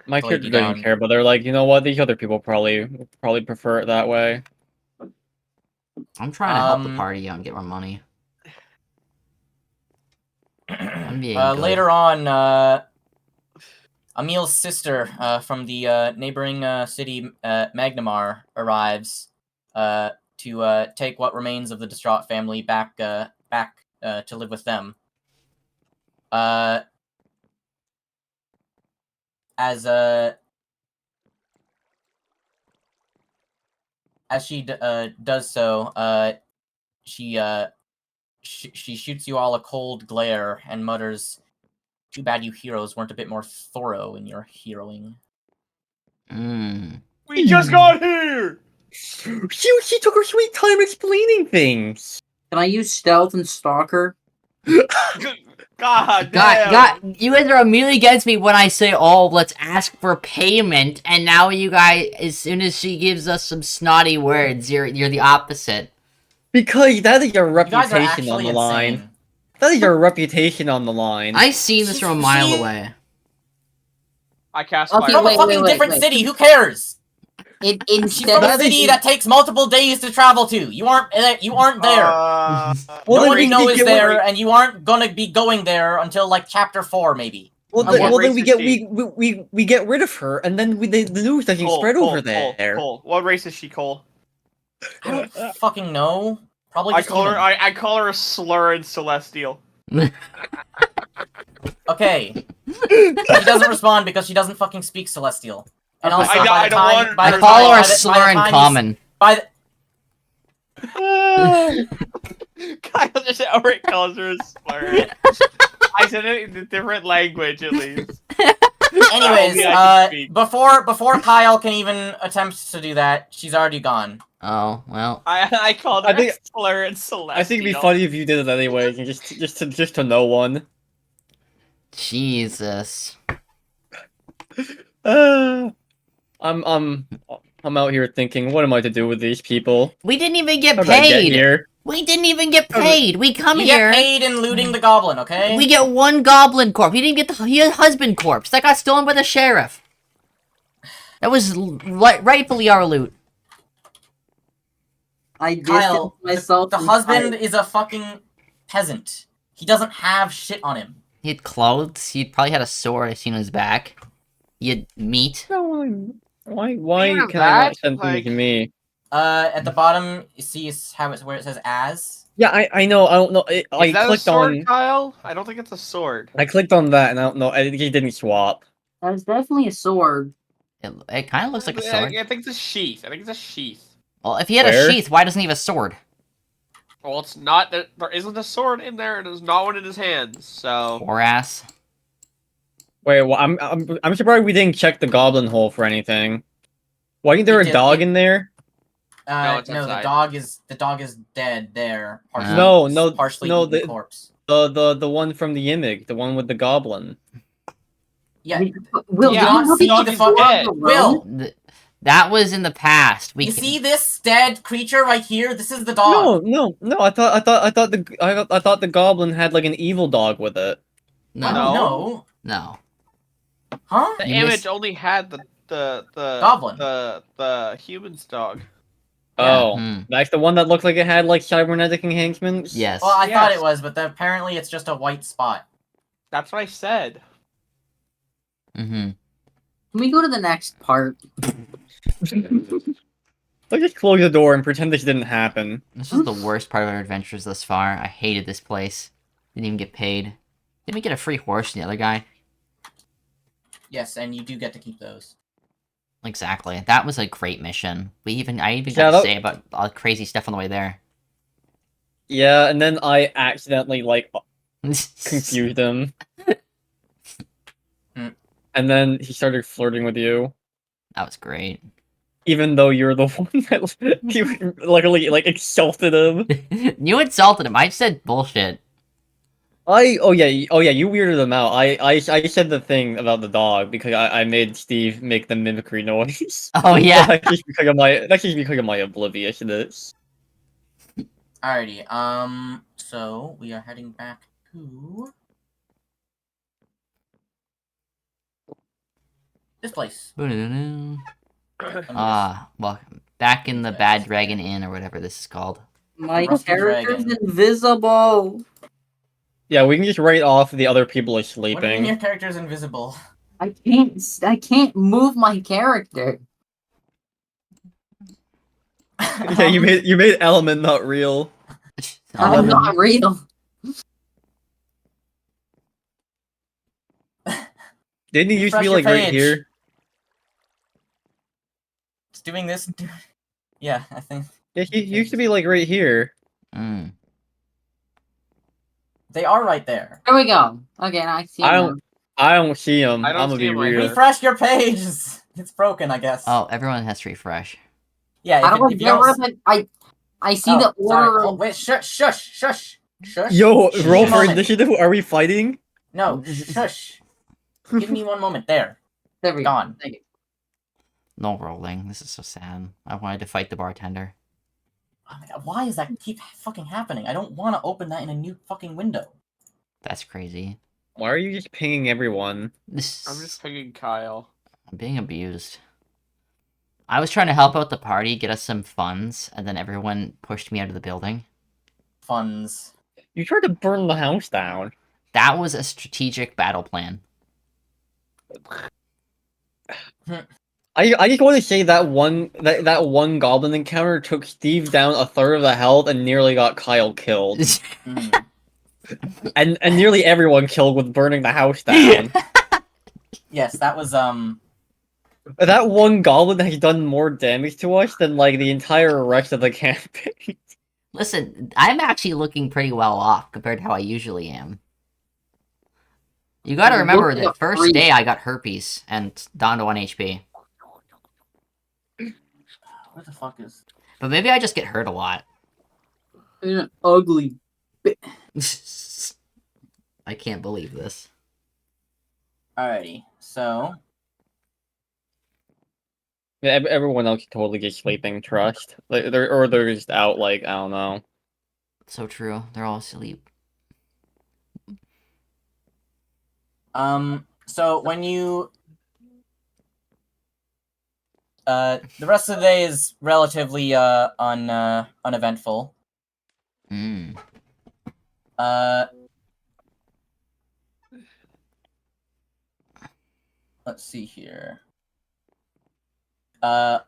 my the lady character doesn't down. care, but they're like, you know what? These other people probably prefer it that way. I'm trying to help the Um, party out and get more money. I'm being good. Later on, Emil's sister from the neighboring city, Magnamar, arrives to take what remains of the distraught family back to live with them. As she does so, she shoots you all a cold glare and mutters, "Too bad you heroes weren't a bit more thorough in your heroing." Mm. we just got here. She took her sweet time explaining things. Can I use stealth and stalker? God damn. God, you guys are immediately against me when I say, "Oh, let's ask for payment," and now you guys, as soon as she gives us some snotty words, you're the opposite. Because that is your You guys are reputation on actually the line. insane. That is your reputation on the line. I seen this from a mile She- away. I cast Okay, From fire. a fucking wait, different wait. city. Who cares? It She's instead from a of city that takes multiple days to travel to. You aren't there. Well, No then one we you know get is what there, we- and you aren't gonna be going there until like chapter 4, maybe. Well, Okay. then, What we race get is she? we get rid of her, and then the news doesn't spread over there. Cole. What race is she, Cole? I don't fucking know. Probably I just call her. human. I call her a slur and celestial. Okay. She doesn't respond because she doesn't fucking speak Celestial. And also, I by the don't time, want by I the call time- her by a the- by slur the in time you- common. By the, Kyle just outright calls her a slur. I said it in a different language, at least. anyways, Only I can speak. before Kyle can even attempt to do that, she's already gone. Oh well. I called her I think- a slur and celestial. I think it'd be funny if you did it anyway, and just to no one. Jesus. I'm out here thinking, what am I to do with these people? We didn't even get How did I get paid. here? We didn't even get How did- paid. We come You here. get paid in looting the goblin, okay? We get one goblin corpse. We didn't get the husband corpse that got stolen by the sheriff. That was rightfully our loot. I Kyle, distanced myself. The from husband Kyle. is a fucking peasant. He doesn't have shit on him. He had clothes. He probably had a sword. I seen on his back. He had meat. Why Even can I not that, send things like- to me? At the bottom, you see how it's where it says "as." Yeah, I know. I don't know. I Is that a clicked sword, on. Kyle? I don't think it's a sword. I clicked on that, and I don't know. It didn't swap. That's definitely a sword. It kind of looks like a sword. I think it's a sheath. I think it's a sheath. Well, if he had Where? a sheath, why doesn't he have a sword? Well, it's not. There isn't a sword in there, and there's not one in his hands. So Poor ass. Wait, well, I'm surprised we didn't check the goblin hole for anything. Why isn't there a dog in there? No, it's no, the outside. dog is dead there. Partially, No, partially no, eaten corpse. the one from the image, the one with the goblin. Yeah, Will, Yeah, do you know see the the floor fuck- of the room? Will! That was in the past. We You can... see this dead creature right here? This is the dog. No. I thought the goblin had like an evil dog with it. No. No. No. Huh? The You image missed- only had the Goblin. the human's dog. Yeah. Oh, that's the one that looked like it had like cybernetic enhancements. Yes. Well, I thought Yes. it was, but then apparently it's just a white spot. That's what I said. Mm-hmm. Can we go to the next part? Let's just close the door and pretend this didn't happen. This was the worst part of our adventures thus far. I hated this place. Didn't even get paid. Didn't we get a free horse from the other guy? Yes, and you do get to keep those. Exactly. That was a great mission. I even Yeah, got to that- say about all the crazy stuff on the way there. Yeah, and then I accidentally like confused him. And then he started flirting with you. That was great. Even though you're the one that you literally like insulted him. You insulted him. I said bullshit. Oh yeah, you weirded him out. I said the thing about the dog because I made Steve make the mimicry noise. Oh yeah. That's just because of my obliviousness. Alrighty, so we are heading back to this place. Ah, well, back in the Bad Dragon Inn or whatever this is called. My Rusty character's dragon. invisible. Yeah, we can just write off the other people are What do you mean sleeping. your character's invisible? I can't move my character. Yeah, you made element not real. I'm not real. Didn't he used to Refresh be your like right page. here? It's doing this. Yeah, I think Yeah, he used to be like right here. Mm. they are right there. There we go. Okay, now I see I him. don't see him. I don't I'm gonna see be him real. either. Refresh your page. It's broken, I guess. Oh, everyone has to refresh. Yeah. How do I If you get don't... rid of it? I see Oh, the sorry. order. Oh, wait, shush. Yo, Give me roll a for moment. initiative. Are we fighting? No, shush. Give me one moment. There. There we go. Gone. Thank you. No rolling. This is so sad. I wanted to fight the bartender. Oh my god, why does that keep fucking happening? I don't want to open that in a new fucking window. That's crazy. Why are you just pinging everyone? This I'm just picking Kyle. I'm being abused. I was trying to help out the party, get us some funds, and then everyone pushed me out of the building. Funds. You tried to burn the house down. That was a strategic battle plan. I just want to say that one goblin encounter took Steve down a third of the health and nearly got Kyle killed. Mm. and nearly everyone killed with burning the house down. Yes, that was That one goblin has done more damage to us than like the entire rest of the campaign. Listen, I'm actually looking pretty well off compared to how I usually am. You gotta You remember look like the a first freak. day I got herpes and down to 1 HP. what the fuck is But maybe I just get hurt a lot. An ugly. I can't believe this. Alrighty, so Yeah, everyone else totally just sleeping. Trust, like they're just out. Like I don't know. So true. They're all asleep. so when you the rest of the day is relatively uneventful. Mm. Let's see here. Or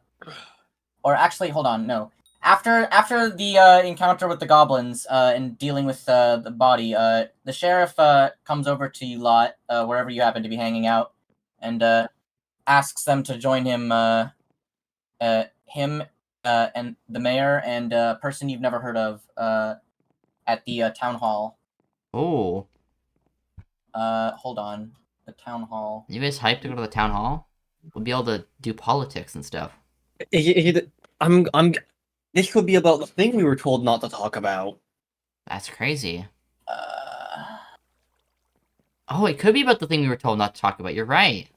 actually, hold on, no. After the encounter with the goblins and dealing with the body, the sheriff comes over to you lot, wherever you happen to be hanging out, and asks them to join him, and the mayor and a person you've never heard of, at the town hall. Oh, Hold on. The town hall. you guys hyped to go to the town hall? We'll be able to do politics and stuff. I'm. This could be about the thing we were told not to talk about. That's crazy. Uh, Oh, it could be about the thing we were told not to talk about. You're right.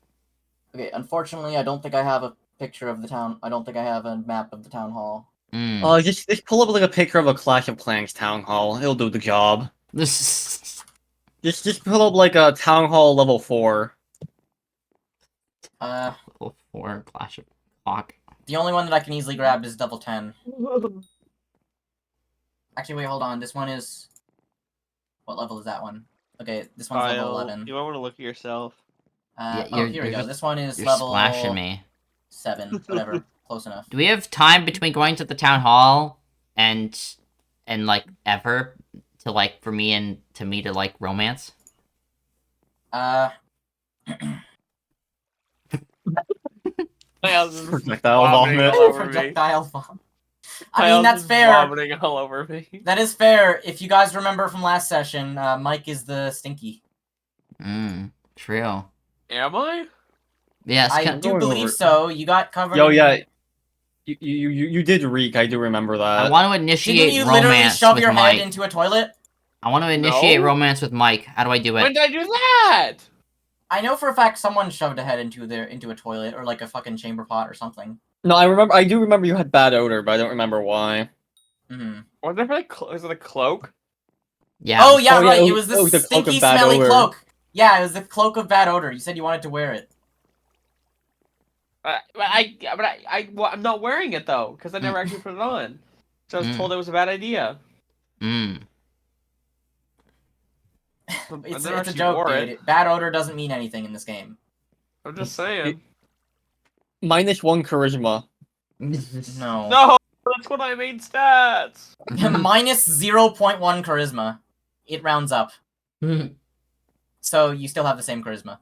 okay, unfortunately, I don't think I have a picture of the town. I don't think I have a map of the town hall. Just pull up like a picture of a Clash of Clans town hall. It'll do the job. This Just pull up like a town hall level 4. level 4 Clash of Clock. The only one that I can easily grab is level 10. Actually, wait, hold on. This one is... What level is that one? Okay, this one's level Kyle, 11. you might want to look at yourself. Yeah, Oh, here we you're go. just- This one is You're level... splashing me. 7. Whatever. Close enough. Do we have time between going to the town hall and like ever to like for me to like romance? Kyle's just Projectile vomiting vomit. all over me. Projectile bomb. I Kyle's mean, that's just fair. vomiting all over me. That is fair. If you guys remember from last session, Mike is the stinky. True. Am I? Yes, I can- do going believe over- so. You got covered. Yo, in- yeah. You did reek. I do remember that. I want to Didn't initiate you literally romance shove with your Mike. head into a toilet? I want to initiate No. romance with Mike. How do I do When it? did I do that? I know for a fact someone shoved a head into a toilet or like a fucking chamber pot or something. No, I do remember you had bad odor, but I don't remember why. Hmm. Was that was it a cloak? Yeah. Oh yeah, Oh, yeah, right. it It was- was it this was the cloak of stinky, bad smelly odor. cloak. Yeah, it was the cloak of bad odor. You said you wanted to wear it. I'm not wearing it though because I never actually put it on. So I was told it was a bad idea. Mm. It's never a actually joke, wore dude. Bad odor doesn't mean anything in this game. I'm just saying. -1 charisma. No. No, that's what I made stats. Minus 0.1 charisma. It rounds up. So you still have the same charisma.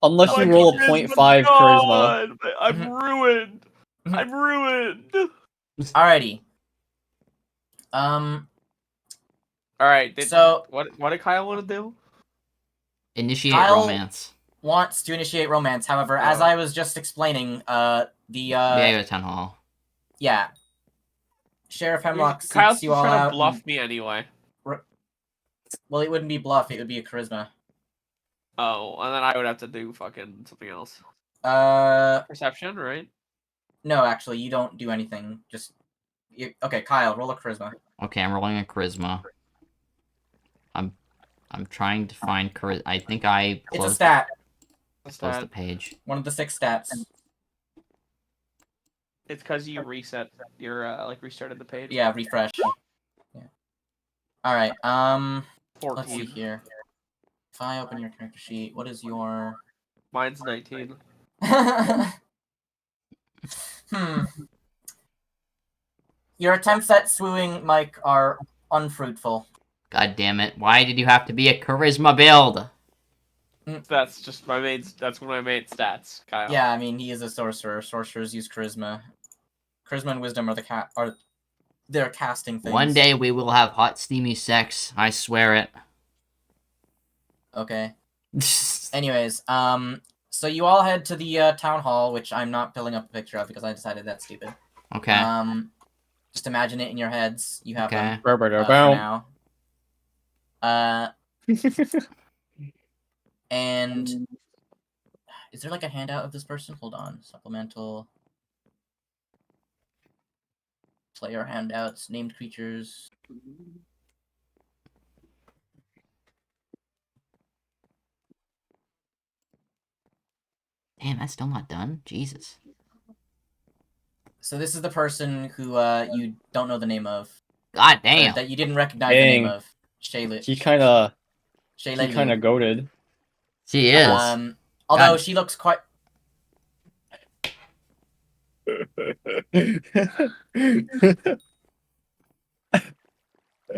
Unless My you roll a charisma's 0.5 charisma. gone. I'm ruined. I'm ruined. Alrighty. All right. So- what did Kyle want to do? Initiate Kyle- romance. Wants to initiate romance. However, as Oh. I was just explaining, Yeah, go to town hall. yeah. Sheriff Hemlock Kyle's seeks you just all trying out. to bluff me anyway. Well, it wouldn't be bluff. It would be a charisma. Oh, and then I would have to do fucking something else. No, Perception, right? actually, you don't do anything. Okay, Kyle, roll a charisma. Okay, I'm rolling a charisma. I'm trying to find charisma. I think I It's a closed, stat. What's closed the that? page. One of the 6 stats. It's because you reset your restarted the page. Yeah, refresh. Yeah. All right. Let's see 14. here. If I open your character sheet, what is your? Mine's 19. Your attempts at swooing Mike are unfruitful. God damn it! Why did you have to be a charisma build? That's just my main. That's one of my main stats, Kyle. Yeah, I mean he is a sorcerer. Sorcerers use charisma. Charisma and wisdom are their casting things. One day we will have hot, steamy sex. I swear it. Okay. Anyways, so you all head to the town hall, which I'm not pulling up a picture of because I decided that's stupid. Okay. Just imagine it in your heads. You have Okay. them for now. And is there like a handout of this person? Hold on. Supplemental. Player handouts, named creatures. Damn, that's still not done. Jesus. So this is the person who you don't know the name of. God or damn. that you didn't recognize the name Dang. of. Shayla. He kind of Shayla. goated. She is. Although God. she looks quite.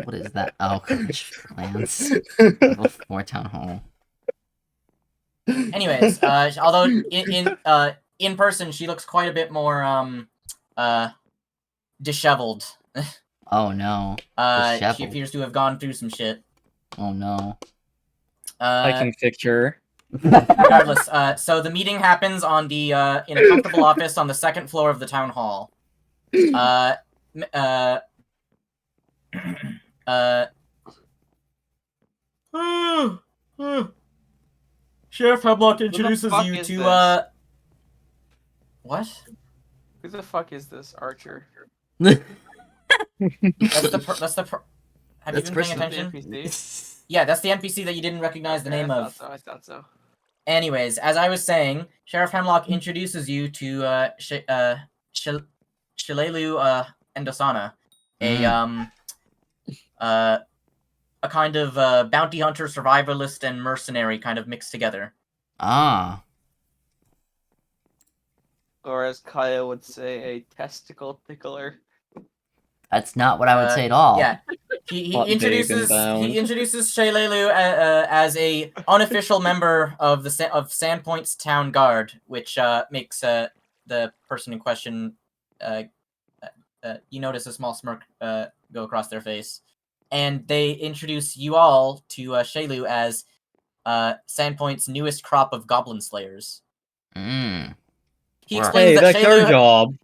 What is that? Oh, Clash of Clans. Level 4 Town Hall. Anyways, although in person she looks quite a bit more disheveled. Oh no. She Disheveled. appears to have gone through some shit. Oh no. I can picture. Regardless, so the meeting happens on the in a comfortable office on the second floor of the town hall. Sheriff Hemlock introduces fuck you is to this? What? Who the fuck is this Archer? That's the have That's you been paying person- attention? NPC? Yeah, that's the NPC that you didn't recognize the name I of. thought so. Anyways, as I was saying, Sheriff Hemlock introduces you to Shilelu Endosana, a kind of bounty hunter, survivalist, and mercenary kind of mixed together. Ah. Or as Kaya would say, a testicle tickler. That's not what I would say at all. Yeah, he Hot introduces bacon bound. Shaylelu as a unofficial member of the Sandpoint's town guard, which makes the person in question you notice a small smirk go across their face, and they introduce you all to Shaylu as Sandpoint's newest crop of goblin slayers. Mm. He Wow. explains Hey, that that's your Shaylu. job.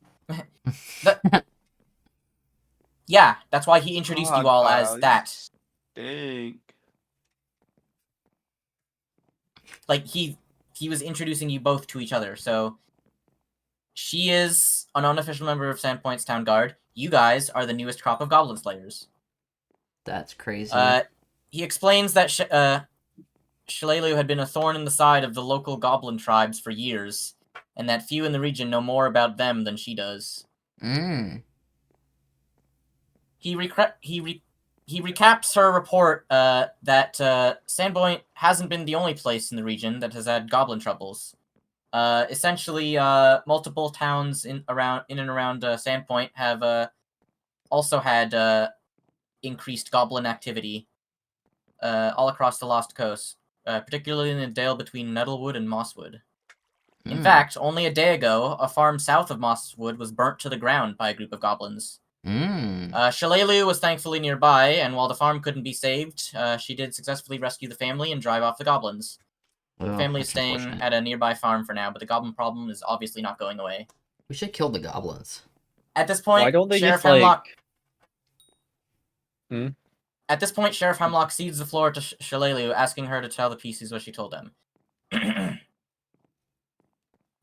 Yeah, that's why he introduced you all as that. Stink. Like he was introducing you both to each other. So she is an unofficial member of Sandpoint's town guard. You guys are the newest crop of goblin slayers. That's crazy. He explains that Shalelu had been a thorn in the side of the local goblin tribes for years, and that few in the region know more about them than she does. Mm. He recaps her report that Sandpoint hasn't been the only place in the region that has had goblin troubles. Essentially, multiple towns in and around Sandpoint have also had increased goblin activity all across the Lost Coast, particularly in the dale between Nettlewood and Mosswood. In fact, only a day ago, a farm south of Mosswood was burnt to the ground by a group of goblins. Shalelu was thankfully nearby, and while the farm couldn't be saved, she did successfully rescue the family and drive off the goblins. The family is that's staying unfortunate. at a nearby farm for now, but the goblin problem is obviously not going away. We should kill the goblins. At this point, Why don't they Sheriff just, like... Hemlock... Hmm? At this point, Sheriff Hemlock cedes the floor to Shalelu, asking her to tell the PCs what she told them.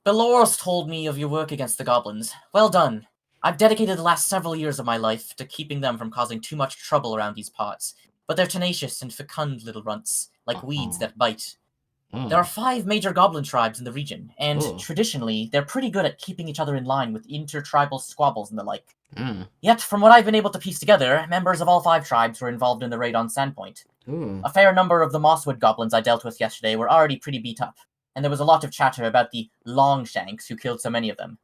Belores told me of your work against the goblins. Well done. I've dedicated the last several years of my life to keeping them from causing too much trouble around these parts, but they're tenacious and fecund little runts, like weeds that bite. There are 5 major goblin tribes in the region, and traditionally, they're pretty good at keeping each other in line with intertribal squabbles and the like. Yet, from what I've been able to piece together, members of all 5 tribes were involved in the raid on Sandpoint. A fair number of the Mosswood goblins I dealt with yesterday were already pretty beat up, and there was a lot of chatter about the Longshanks who killed so many of them.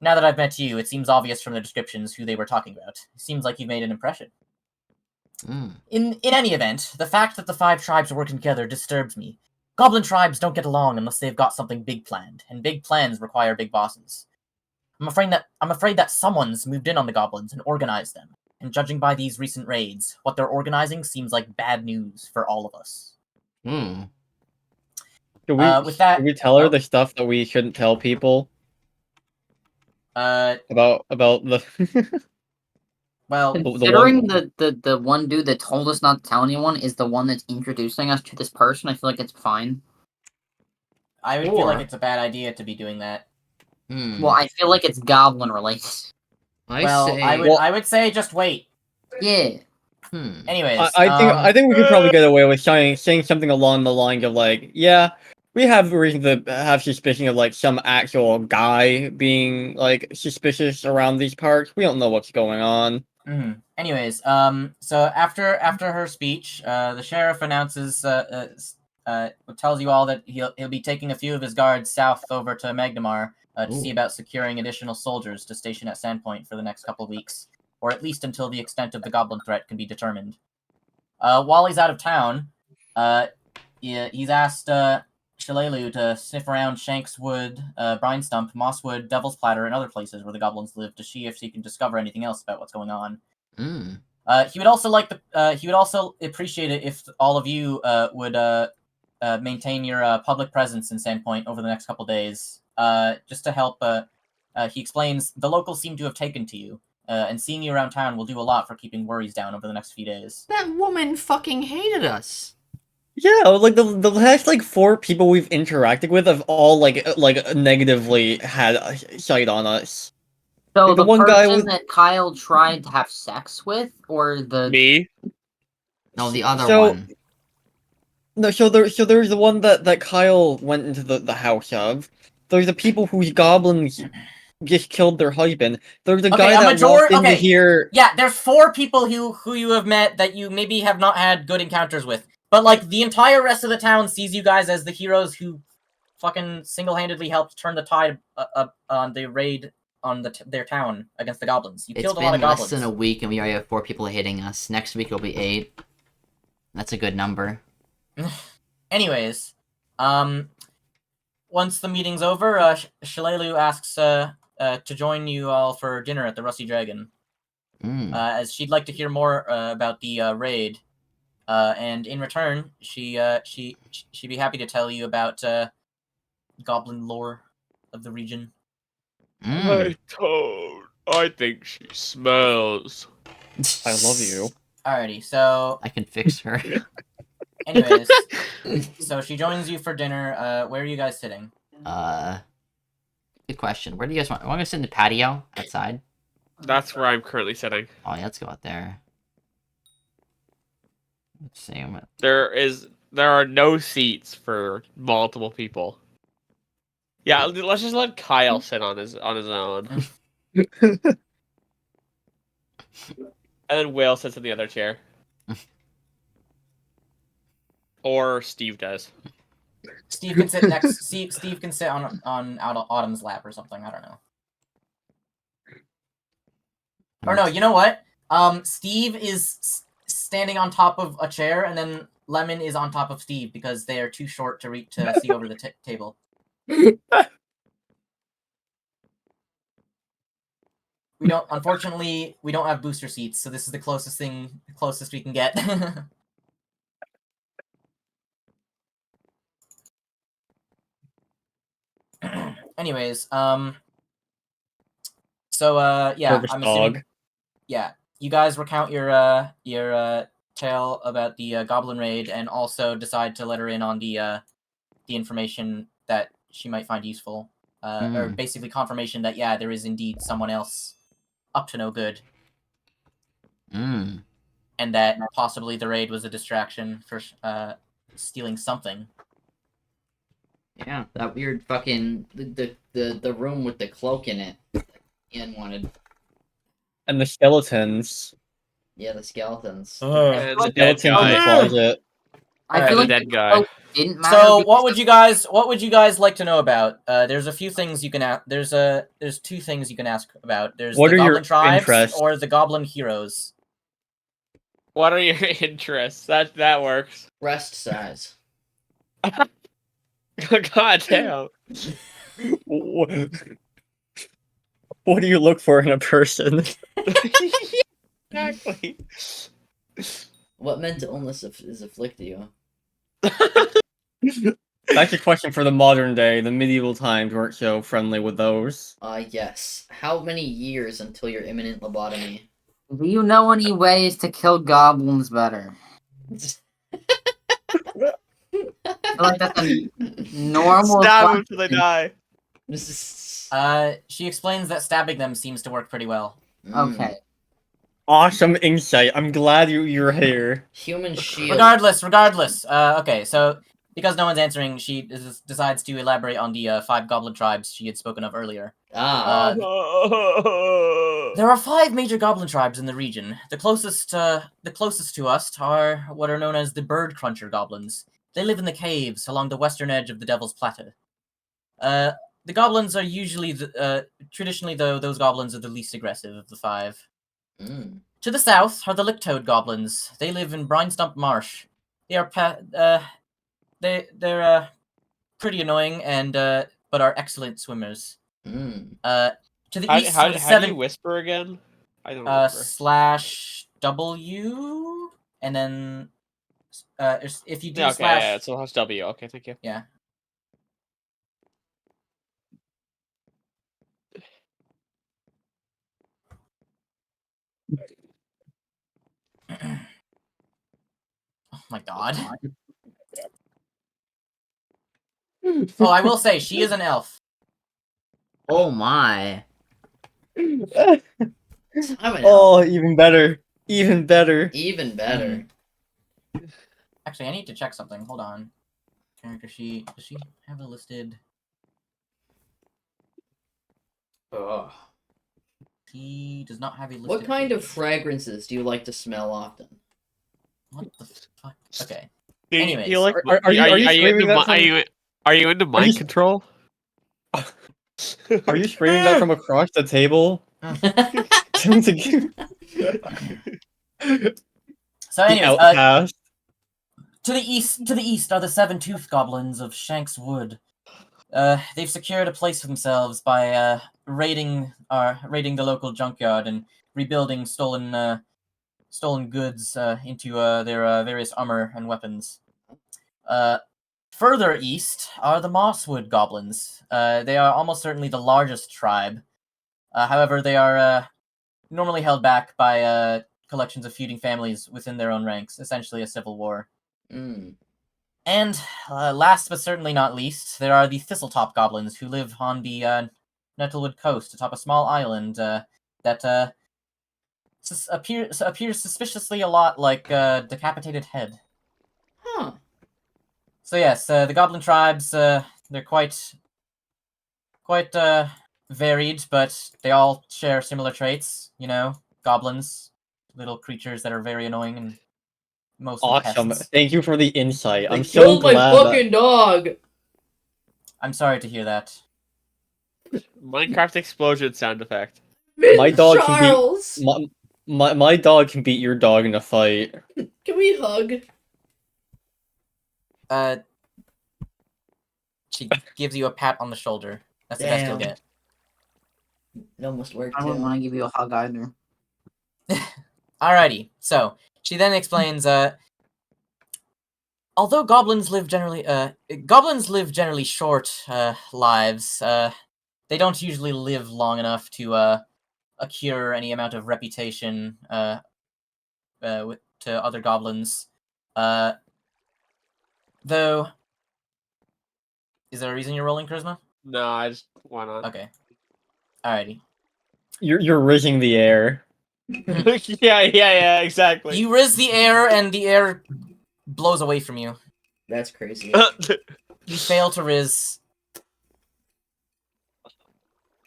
Now that I've met you, it seems obvious from their descriptions who they were talking about. It seems like you've made an impression. In any event, the fact that the 5 tribes are working together disturbs me. Goblin tribes don't get along unless they've got something big planned, and big plans require big bosses. I'm afraid that someone's moved in on the goblins and organized them, and judging by these recent raids, what they're organizing seems like bad news for all of us. Should With that, should we tell her the stuff that we shouldn't tell people? About the... Well, considering the one dude that told us not to tell anyone is the one that's introducing us to this person, I feel like it's fine. I would feel like it's a bad idea to be doing that. Well, I feel like it's goblin related. I would say just wait. Yeah. Anyways, I think we could probably get away with saying something along the lines of like, yeah, we have reason to have suspicion of like some actual guy being like suspicious around these parts. We don't know what's going on. Anyways, so after her speech, the sheriff announces, tells you all that he'll be taking a few of his guards south over to Magnamar to see about securing additional soldiers to station at Sandpoint for the next couple of weeks, or at least until the extent of the goblin threat can be determined. While he's out of town, he's asked Shalelu to sniff around Shankswood, Brinestump, Mosswood, Devil's Platter, and other places where the goblins live to see if she can discover anything else about what's going on. Mm. He would also he would also appreciate it if all of you would maintain your public presence in Sandpoint over the next couple days. Just to help. He explains the locals seem to have taken to you, and seeing you around town will do a lot for keeping worries down over the next few days. That woman fucking hated us. Yeah, like the last like 4 people we've interacted with have all like negatively had a sight on us. So Like, the the one guy person with that Kyle tried to have sex with, or the Me? No, the other so one. no, so there's the one that Kyle went into the house of. There's the people whose goblins just killed their husband. There's the Okay, guy that walked into okay. here. Yeah, there's 4 people who you have met that you maybe have not had good encounters with. But like the entire rest of the town sees you guys as the heroes who fucking single-handedly helped turn the tide up on the raid on their town against the goblins. You It's killed a been lot of less goblins. than a week and we already have 4 people hitting us. Next week it'll be 8. That's a good number. Anyways, once the meeting's over, Shalelu asks to join you all for dinner at the Rusty Dragon, as she'd like to hear more about the raid, and in return, she'd be happy to tell you about goblin lore of the region. I think she smells. I love you. Alrighty, so I can fix her. anyways, so she joins you for dinner. Where are you guys sitting? Good question. Where do you guys want? Want to sit in the patio outside? That's where I'm currently sitting. Oh yeah, let's go out there. Let's see. There are no seats for multiple people. Yeah, let's just let Kyle sit on his own. And then Will sits in the other chair. Or Steve does. Steve can sit next. Steve can sit on Autumn's lap or something. I don't know. Or no, you know what? Steve is standing on top of a chair, and then Lemon is on top of Steve because they are too short to reach to see over the table. Unfortunately, we don't have booster seats, so this is the closest we can get. Anyways, so yeah, Purpose I'm dog. assuming, yeah, you guys recount your tale about the goblin raid, and also decide to let her in on the information that she might find useful, or basically confirmation that yeah, there is indeed someone else up to no good, and that possibly the raid was a distraction for stealing something. Yeah, that weird fucking the room with the cloak in it. Ian wanted. And the skeletons. Yeah, the skeletons. And the dead Skeletons in the guy. closet. I feel The like dead the guy. cloak didn't matter. So because what would you guys like to know about? There's a few things you can ask. There's 2 things you can ask about. There's What the are your goblin tribes interests? or the goblin heroes. What are your interests? That works. Breast size. God damn. What do you look for in a person? Exactly. What mental illness is afflicting you? That's a question for the modern day. The medieval times weren't so friendly with those. Yes. How many years until your imminent lobotomy? Do you know any ways to kill goblins better? I feel like that's a normal Stab them question. till they die. She explains that stabbing them seems to work pretty well. Okay. Awesome insight. I'm glad you're here. Human shield. Regardless. Okay, so because no one's answering, she decides to elaborate on the 5 goblin tribes she had spoken of earlier. There are 5 major goblin tribes in the region. The closest to us are what are known as the Bird Cruncher goblins. They live in the caves along the western edge of the Devil's Plateau. The goblins are usually traditionally, though, those goblins are the least aggressive of the 5. To the south are the Licktoad goblins. They live in Brinestump Marsh. They are they're pretty annoying and but are excellent swimmers. To the east are the How do 7. you whisper again? I don't remember. /W, and then if you do Yeah, okay, slash, yeah, so that's W. Okay, thank you. yeah. Oh my god. Oh, I will say she is an elf. Oh my. I'm an elf. Oh, even better. Even better. Even better. Actually, I need to check something. Hold on. Character sheet. Does she have a listed? Ugh. She does not have a listed. What kind of page. fragrances do you like to smell often? What the fuck? Okay. Do Anyways. you like? Are you screaming into that from- are you into mind you- control? Are you screaming that from across the table? So, anyways, Outcast. to the east are the 7-toothed goblins of Shank's Wood. They've secured a place for themselves by raiding the local junkyard and rebuilding stolen goods into their various armor and weapons. Further east are the Mosswood goblins. They are almost certainly the largest tribe. However, they are normally held back by collections of feuding families within their own ranks, essentially a civil war. Mm. And last but certainly not least, there are the Thistletop goblins who live on the Nettlewood coast atop a small island that appears suspiciously a lot like a decapitated head. Huh. So yes, the goblin tribes, they're quite varied, but they all share similar traits. You know, goblins, little creatures that are very annoying and mostly Awesome. pests. Thank you for the insight. They I'm so killed my glad fucking dog! I'm sorry to hear that. Minecraft explosion sound effect. My dog can beat- Charles! my dog can beat your dog in a fight. Can we hug? She gives you a pat on the shoulder. That's the best you'll Damn. get. It almost worked I wouldn't too. want to give you a hug either. Alrighty, so she then explains, although goblins live generally short lives, they don't usually live long enough to accrue any amount of reputation to other goblins. Though, is there a reason you're rolling charisma? No, I just why not? Okay. Alrighty. You're rizzing the air. yeah, exactly. You riz the air, and the air blows away from you. That's crazy. You fail to riz.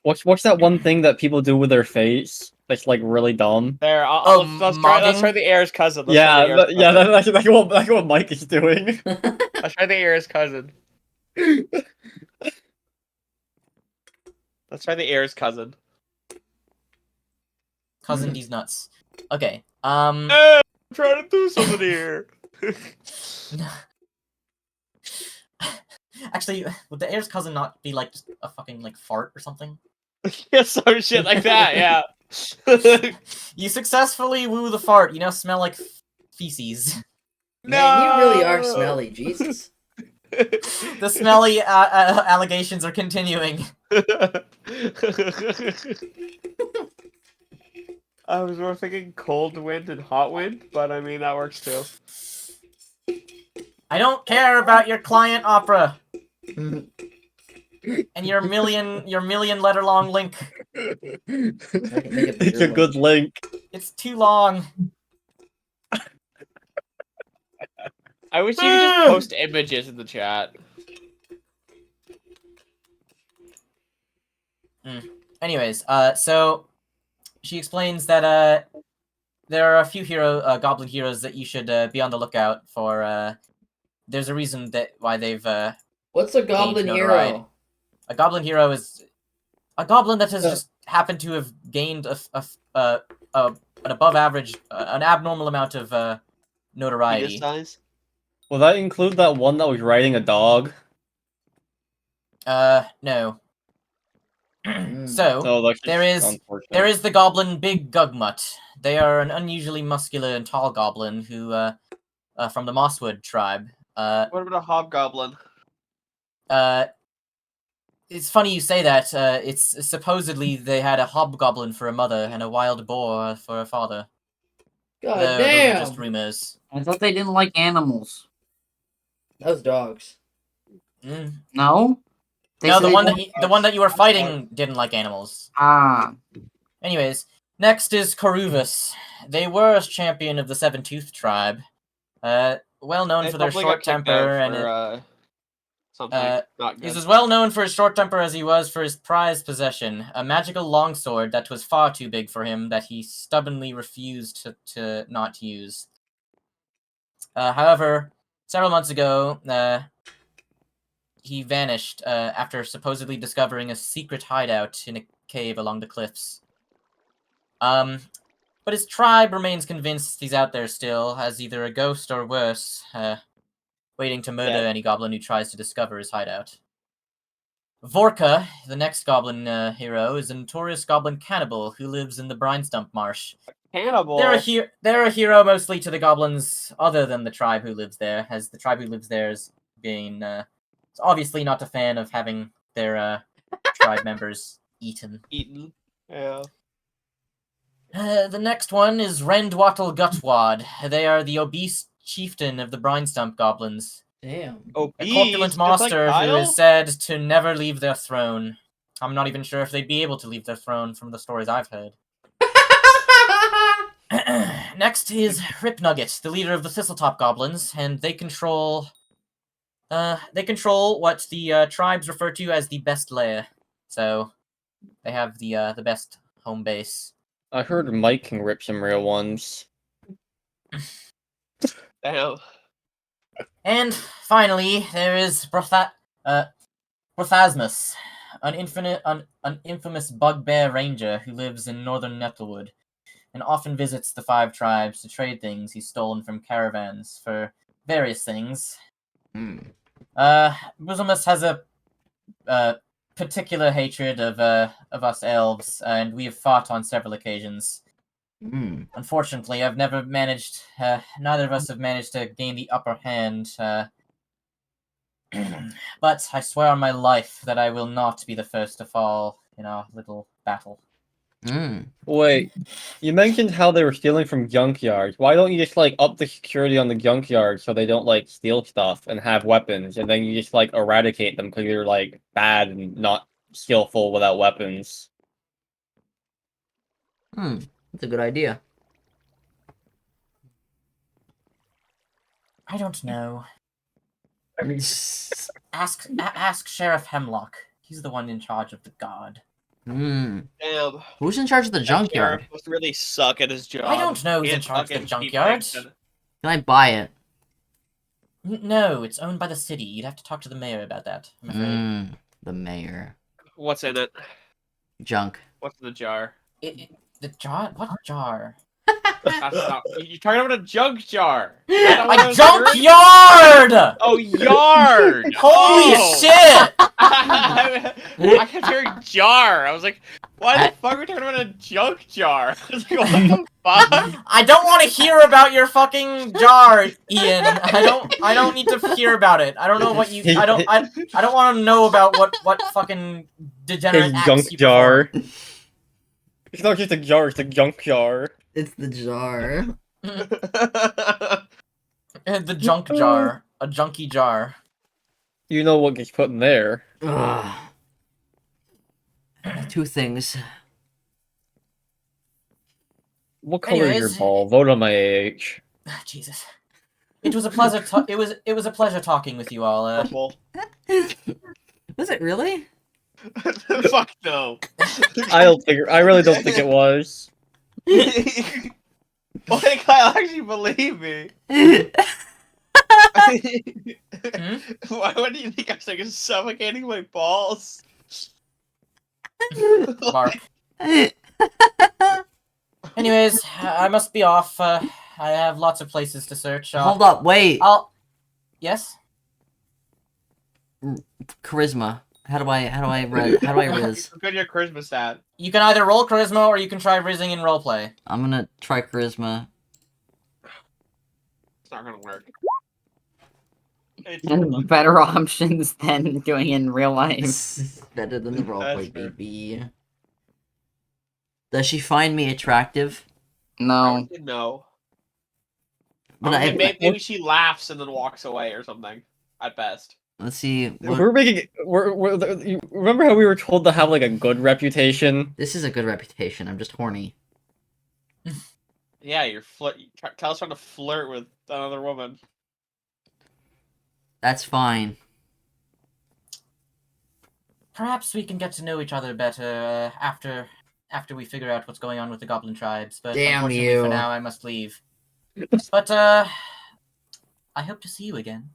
What's that one thing that people do with their face? That's like really dumb. There, Oh, let's try mogging? the air's cousin. Let's Yeah, try the air's cousin. that's what Mike is doing. Let's try the air's cousin. Let's try the air's cousin. Cousin D's nuts. Okay. I'm trying to do something here. Actually, would the heir's cousin not be like just a fucking like fart or something? Yeah, some shit like that. Yeah. You successfully woo the fart. You now smell like feces. Man, you really are No! smelly, Jesus. The smelly allegations are continuing. I was more thinking cold wind and hot wind, but I mean that works too. I don't care about your client opera and your million letter long link. It's a good link. It's too long. I wish you could just post images in the chat. Anyways, so she explains that there are a few goblin heroes that you should be on the lookout for. There's a reason why they've What's a goblin notoriety. hero? A goblin hero is a goblin that has just happened to have gained an above average, an abnormal amount of Penis notoriety. size. Will that include that one that was riding a dog? No. So, So that's there just is unfortunate. there is the goblin Big Gugmut. They are an unusually muscular and tall goblin who, from the Mosswood tribe. What about a hobgoblin? It's funny you say that. It's supposedly they had a hobgoblin for a mother and a wild boar for a father. God Those are just damn. rumors. I thought they didn't like animals. Those dogs. Mm. No? They No, said the they one didn't- that you were fighting didn't like animals. Ah. Anyways, next is Coruvus. They were a champion of the Seven-Tooth tribe. Well known They for their probably short got kicked temper out and for something not he's good. as well known for his short temper as he was for his prized possession, a magical longsword that was far too big for him that he stubbornly refused to not use. However, several months ago, he vanished after supposedly discovering a secret hideout in a cave along the cliffs. But his tribe remains convinced he's out there still, as either a ghost or worse, waiting to murder any goblin who tries to discover his hideout. Vorka, the next goblin hero, is a notorious goblin cannibal who lives in the Brinestump Marsh. Cannibal. They're a hero mostly to the goblins other than the tribe who lives there, as the tribe who lives there is being obviously not a fan of having their tribe members eaten. Eaten. Yeah. The next one is Rendwattle Gutwad. They are the obese chieftain of the Brinestump goblins. Damn. Obese. A corpulent just like monster who Kyle? is said to never leave their throne. I'm not even sure if they'd be able to leave their throne from the stories I've heard. Next is Rip Nugget, the leader of the Thistletop Goblins, and they control what the tribes refer to as the best lair. So they have the best home base. I heard Mike can rip some real ones. Damn. And finally, there is Brothasmus, an infamous bugbear ranger who lives in northern Nettlewood, and often visits the five tribes to trade things he's stolen from caravans for various things. Bosomus has a particular hatred of us elves, and we have fought on several occasions. Unfortunately, I've never managed. Neither of us have managed to gain the upper hand. But I swear on my life that I will not be the first to fall in our little battle. Wait, you mentioned how they were stealing from junkyards. Why don't you just like up the security on the junkyard so they don't like steal stuff and have weapons, and then you just like eradicate them because you're like bad and not skillful without weapons? That's a good idea. I don't know. Ask Sheriff Hemlock. He's the one in charge of the guard. Damn. Who's in charge of the That junkyard? sheriff must really suck at his job. I don't know who's in Can't charge of the fucking keep junkyard. fixing- Can I buy it? No, it's owned by the city. You'd have to talk to the mayor about that, I'm afraid. The mayor. What's in it? Junk. What's in the jar? The jar? What jar? That's not. You're talking about a junk jar. A junkyard! Oh, yard! Holy Oh. shit! I kept hearing jar. I was like, why the fuck are we talking about a junk jar? I was like, what the fuck? I don't want to hear about your fucking jar, Ian. I don't need to hear about it. I don't know what you. I don't want to know about what fucking degenerate His acts junk you jar. perform. It's not just a jar; it's a junk jar. It's the jar. The junk jar, a junky jar. You know what gets put in there. Ugh. Two things. What color is your Anyways. ball? Vote on my age. Jesus. It was a pleasure. It was a pleasure talking with you all. Purple. Was it really? Fuck no. I really don't think it was. Why did Kyle actually believe me? Why do you think I was like suffocating my balls? Mark. Anyways, I must be off. I have lots of places to search. Hold up, wait. Yes? Charisma. How do I riz? Good your charisma stat. You can either roll charisma or you can try rizzing in roleplay. I'm gonna try charisma. It's not gonna work. It's And better options than doing in real life. Better than the roleplay, fair. baby. Does she find me attractive? I No. would say no. But Maybe she laughs and then walks away or something. At best. let's see. We're making. You remember how we were told to have like a good reputation? This is a good reputation. I'm just horny. Yeah, you're Kyle's trying to flirt with another woman. That's fine. Perhaps we can get to know each other better after we figure out what's going on with the goblin tribes. But Damn unfortunately, you. for now, I must leave. But I hope to see you again.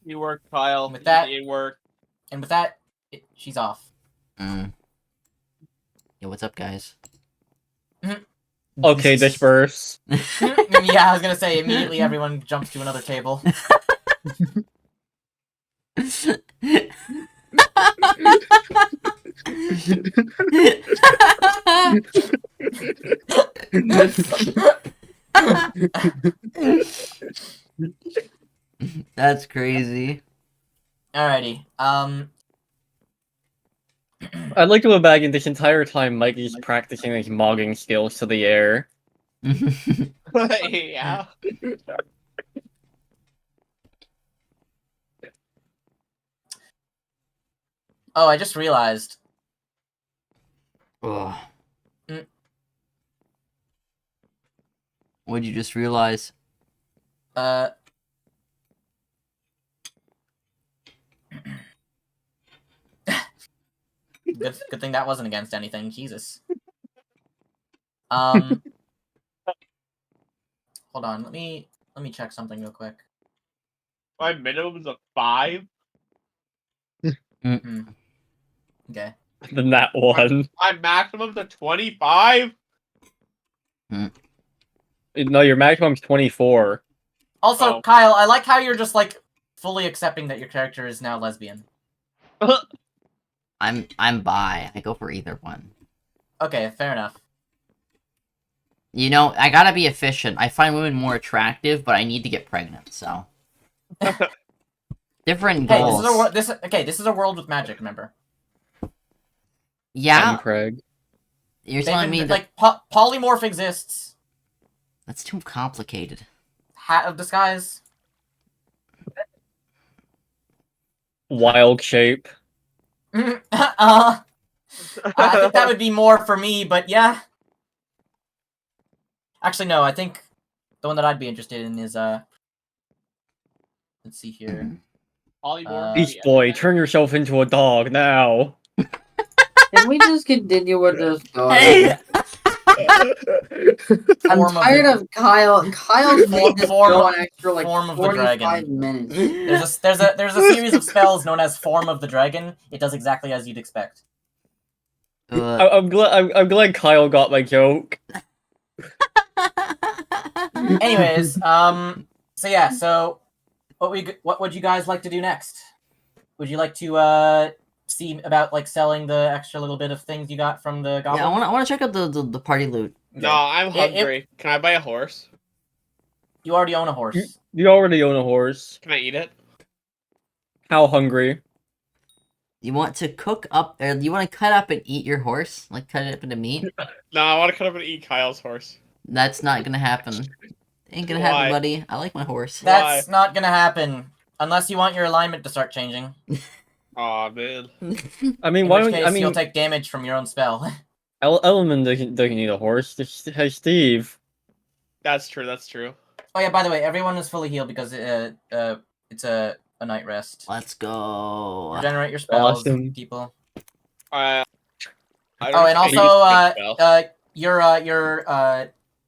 You work, Kyle. With that- you work. And with that, she's off. Yo, what's up, guys? Okay, disperse. Yeah, I was gonna say immediately everyone jumps to another table. That's crazy. Alrighty. I'd like to imagine this entire time Mikey's practicing his mogging skills to the air. Yeah. Oh, I just realized. Ugh. Mm. What'd you just realize? Good thing that wasn't against anything. Jesus. Hold on. Let me check something real quick. My minimum is a 5. Okay. Than that one. My maximum's a 25. No, your maximum's 24. Also, Oh. Kyle, I like how you're just like fully accepting that your character is now lesbian. I'm bi. I go for either one. Okay, fair enough. You know, I gotta be efficient. I find women more attractive, but I need to get pregnant, so. Different Hey, goals. this is a world with magic. Remember? Yeah? Craig. You're telling me that... like polymorph exists. That's too complicated. Hat of disguise. Wild shape. I think that would be more for me, but yeah. Actually, no. I think the one that I'd be interested in is let's see here. Polymorph. Beast boy, turn yourself into a dog now. Can we just continue with this story? Hey! I'm Form of tired the- of Kyle. Kyle's made this Form- go an extra like form of the 45 dragon. minutes. There's a series of spells known as Form of the Dragon. It does exactly as you'd expect. I'm glad Kyle got my joke. Anyways, so yeah, so what would you guys like to do next? Would you like to see about like selling the extra little bit of things you got from the goblin? Yeah, I want to check out the party loot. No, I'm It- hungry. Can I buy a horse? You already own a horse. You already own a horse. Can I eat it? How hungry? You want to cook up, or you want to cut up and eat your horse? Like, cut it up into meat? No, I want to cut up and eat Kyle's horse. That's not gonna happen. Ain't gonna Why? happen, buddy. I like my horse. That's not gonna happen unless you want your alignment to start changing. Aw, man. I mean, In why which don't case, I mean? you'll take damage from your own spell. Element doesn't need a horse. Hey, Steve. That's true, that's true. Oh yeah, by the way, everyone is fully healed because it's a night rest. Let's go. Regenerate your spells, Awesome. people. I Oh, don't and think also, I used the spell. your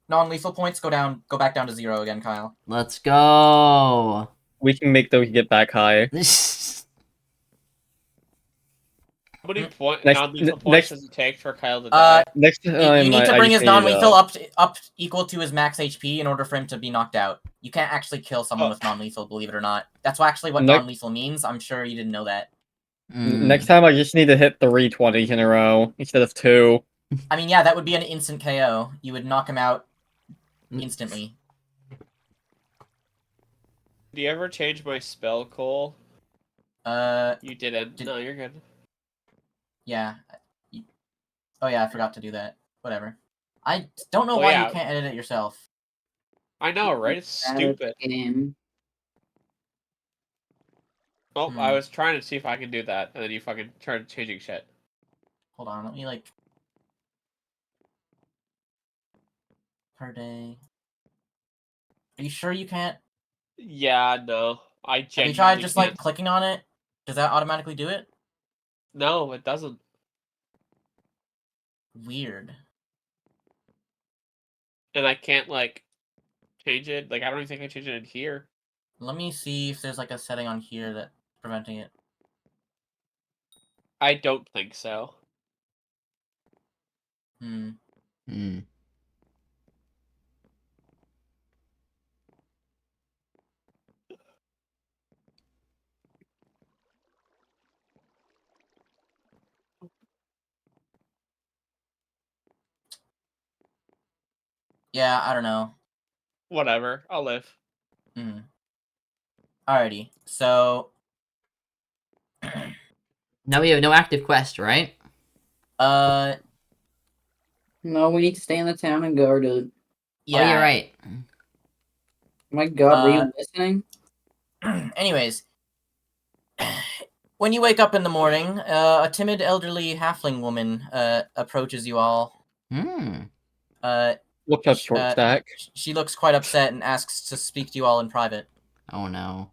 non-lethal points go back down to 0 again, Kyle. Let's go. We can make those get back high. How many Next- non-lethal next- points does it take for Kyle to die? Next You time, need to I bring just his non-lethal need, up equal to his max HP in order for him to be knocked out. You can't actually kill someone with non-lethal, believe it or not. That's actually what Next- non-lethal means. I'm sure you didn't know that. Next time, I just need to hit 3 20s in a row instead of 2. I mean, yeah, that would be an instant KO. You would knock him out instantly. Do you ever change my spell, Cole? You didn't. No, you're good. Yeah. Oh yeah, I forgot to do that. Whatever. I don't know Well, why yeah. you can't edit it yourself. I know, right? It's Bad stupid. Game. Oh, Hmm. I was trying to see if I could do that, and then you fucking started changing shit. Hold on, let me like per day. Are you sure you can't? Yeah, no. I Have you genuinely tried just like can't. clicking on it? Does that automatically do it? No, it doesn't. Weird. And I can't, like, change it. Like, I don't even think I changed it in here. Let me see if there's like a setting on here that's preventing it. I don't think so. Hmm. Hmm. Yeah, I don't know. Whatever. I'll live. Hmm. Alrighty. So Now we have no active quest, right? uh No, we need to stay in the town and guard it. yeah. Oh, you're right. My God, were you listening? Anyways, when you wake up in the morning, a timid elderly halfling woman approaches you all. Hmm. Look up short stack. She looks quite upset and asks to speak to you all in private. Oh no.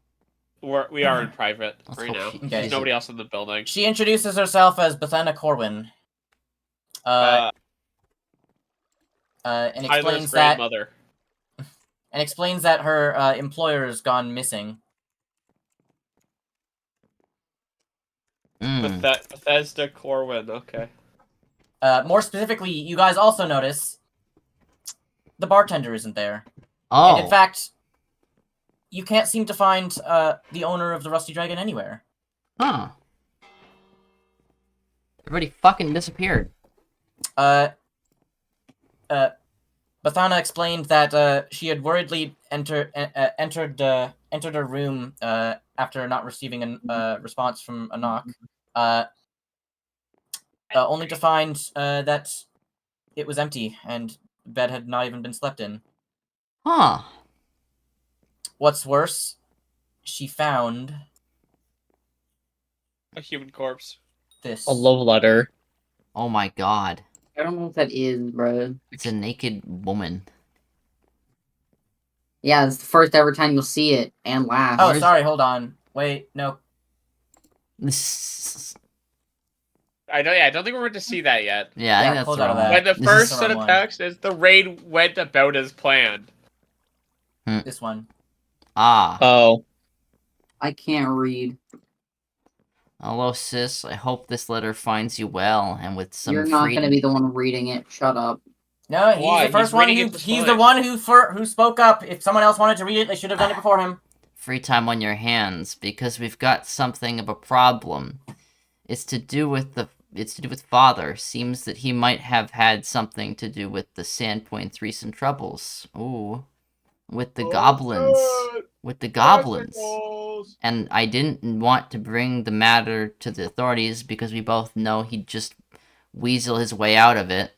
We are in private Let's right hope now. she- There's Okay. nobody else in the building. She introduces herself as Bethana Corwin. And Tyler's explains grandmother. that her employer's gone missing. Hmm. Bethesda Corwin, okay. More specifically, you guys also notice the bartender isn't there. Oh. And in fact, you can't seem to find the owner of the Rusty Dragon anywhere. Huh. Everybody fucking disappeared. Bethana explained that she had worriedly entered her room after not receiving a response from a knock, only to find that it was empty and the bed had not even been slept in. Huh. What's worse, she found A human corpse. this. A love letter. Oh my god. I don't know what that is, bro. It's a naked woman. Yeah, it's the first ever time you'll see it and laugh. Oh, Where's- sorry. Hold on. Wait, no. I don't think we're going to see that yet. Yeah, I Yeah, think that's close the out of wrong that. When the This first the set wrong of one. text is the raid went about as planned. This one. Ah. Oh. I can't read. Hello, sis. I hope this letter finds you well and with some You're not freedom. gonna be the one reading it. Shut up. No, he's Why? the first He's one reading who. it this He's time. the one who spoke up. If someone else wanted to read it, they should have done it before him. Free time on your hands because we've got something of a problem. It's to do with father. Seems that he might have had something to do with the Sandpoint's recent troubles. Ooh. With the goblins. With the goblins. And I didn't want to bring the matter to the authorities because we both know he'd just weasel his way out of it.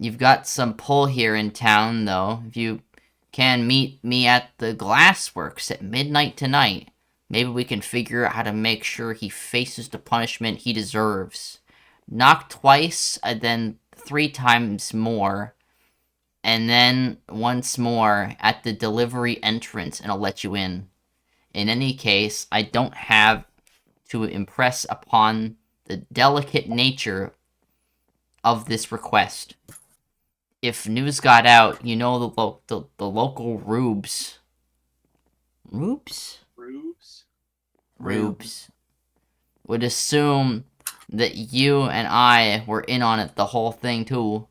You've got some pull here in town, though. If you can meet me at the Glassworks at midnight tonight, maybe we can figure out how to make sure he faces the punishment he deserves. Knock twice, and then 3 times more, and then once more at the delivery entrance, and I'll let you in. In any case, I don't have to impress upon the delicate nature of this request. If news got out, you know the local rubes. Rubes? Rubes? Rubes. Would assume that you and I were in on it the whole thing too.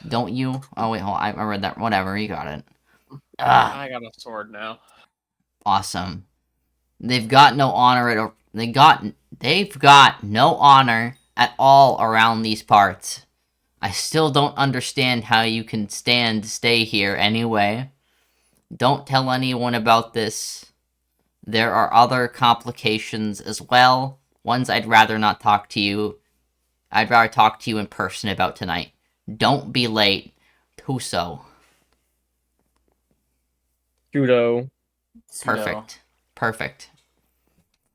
Don't you? Oh wait, hold on. I read that. Whatever, you got it. I got a sword now. Awesome. They've got no honor they've got no honor at all around these parts. I still don't understand how you can stay here anyway. Don't tell anyone about this. There are other complications as well. Ones I'd rather not talk to you. I'd rather talk to you in person about tonight. Don't be late. Tuso. Judo. Pseudo. Perfect.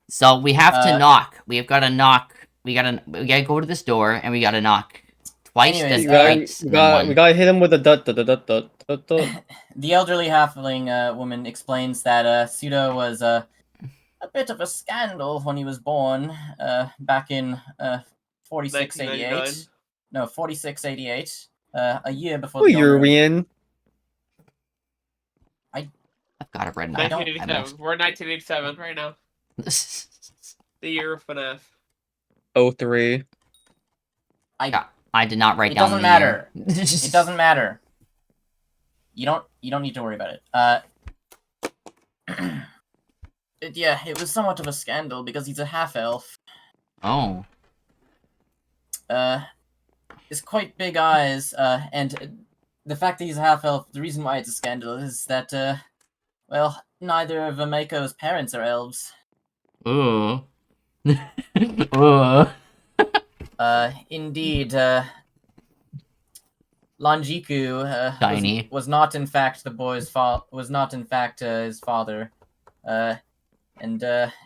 So we have to knock. We've got to knock. We gotta go to this door and we gotta knock twice. Anyways, Twice. We gotta hit him with a dot dot dot dot dot dot. The elderly halfling woman explains that Pseudo was a bit of a scandal when he was born back in 4688. No, 4688. A year before the owner. Yurian. I've got it right now. 1987. We're in 1987 right now. The year of FNAF. 03. I did not write It down doesn't the matter. year. It doesn't matter. You don't need to worry about it. Yeah, it was somewhat of a scandal because he's a half-elf. Oh. He's quite big eyes, and the fact that he's a half-elf, the reason why it's a scandal is that, well, neither of Mako's parents are elves. Ooh. Ooh. Indeed, Lanjiku, Tiny. was not in fact his father, and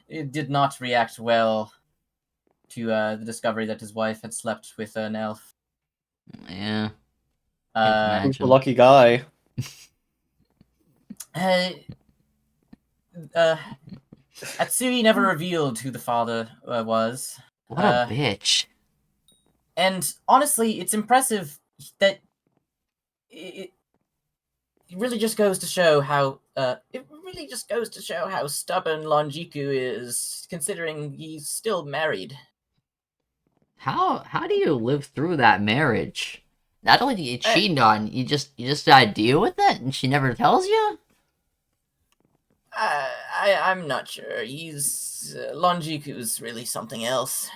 it did not react well to the discovery that his wife had slept with an elf. Yeah. Who's the lucky guy? Atsui never revealed who the father was. What a bitch. And honestly, it's impressive that it really just goes to show how stubborn Lonjiku is, considering he's still married. How do you live through that marriage? Not only do you get cheated on, you just gotta deal with it, and she never tells you. I'm not sure. He's Lonjiku's really something else.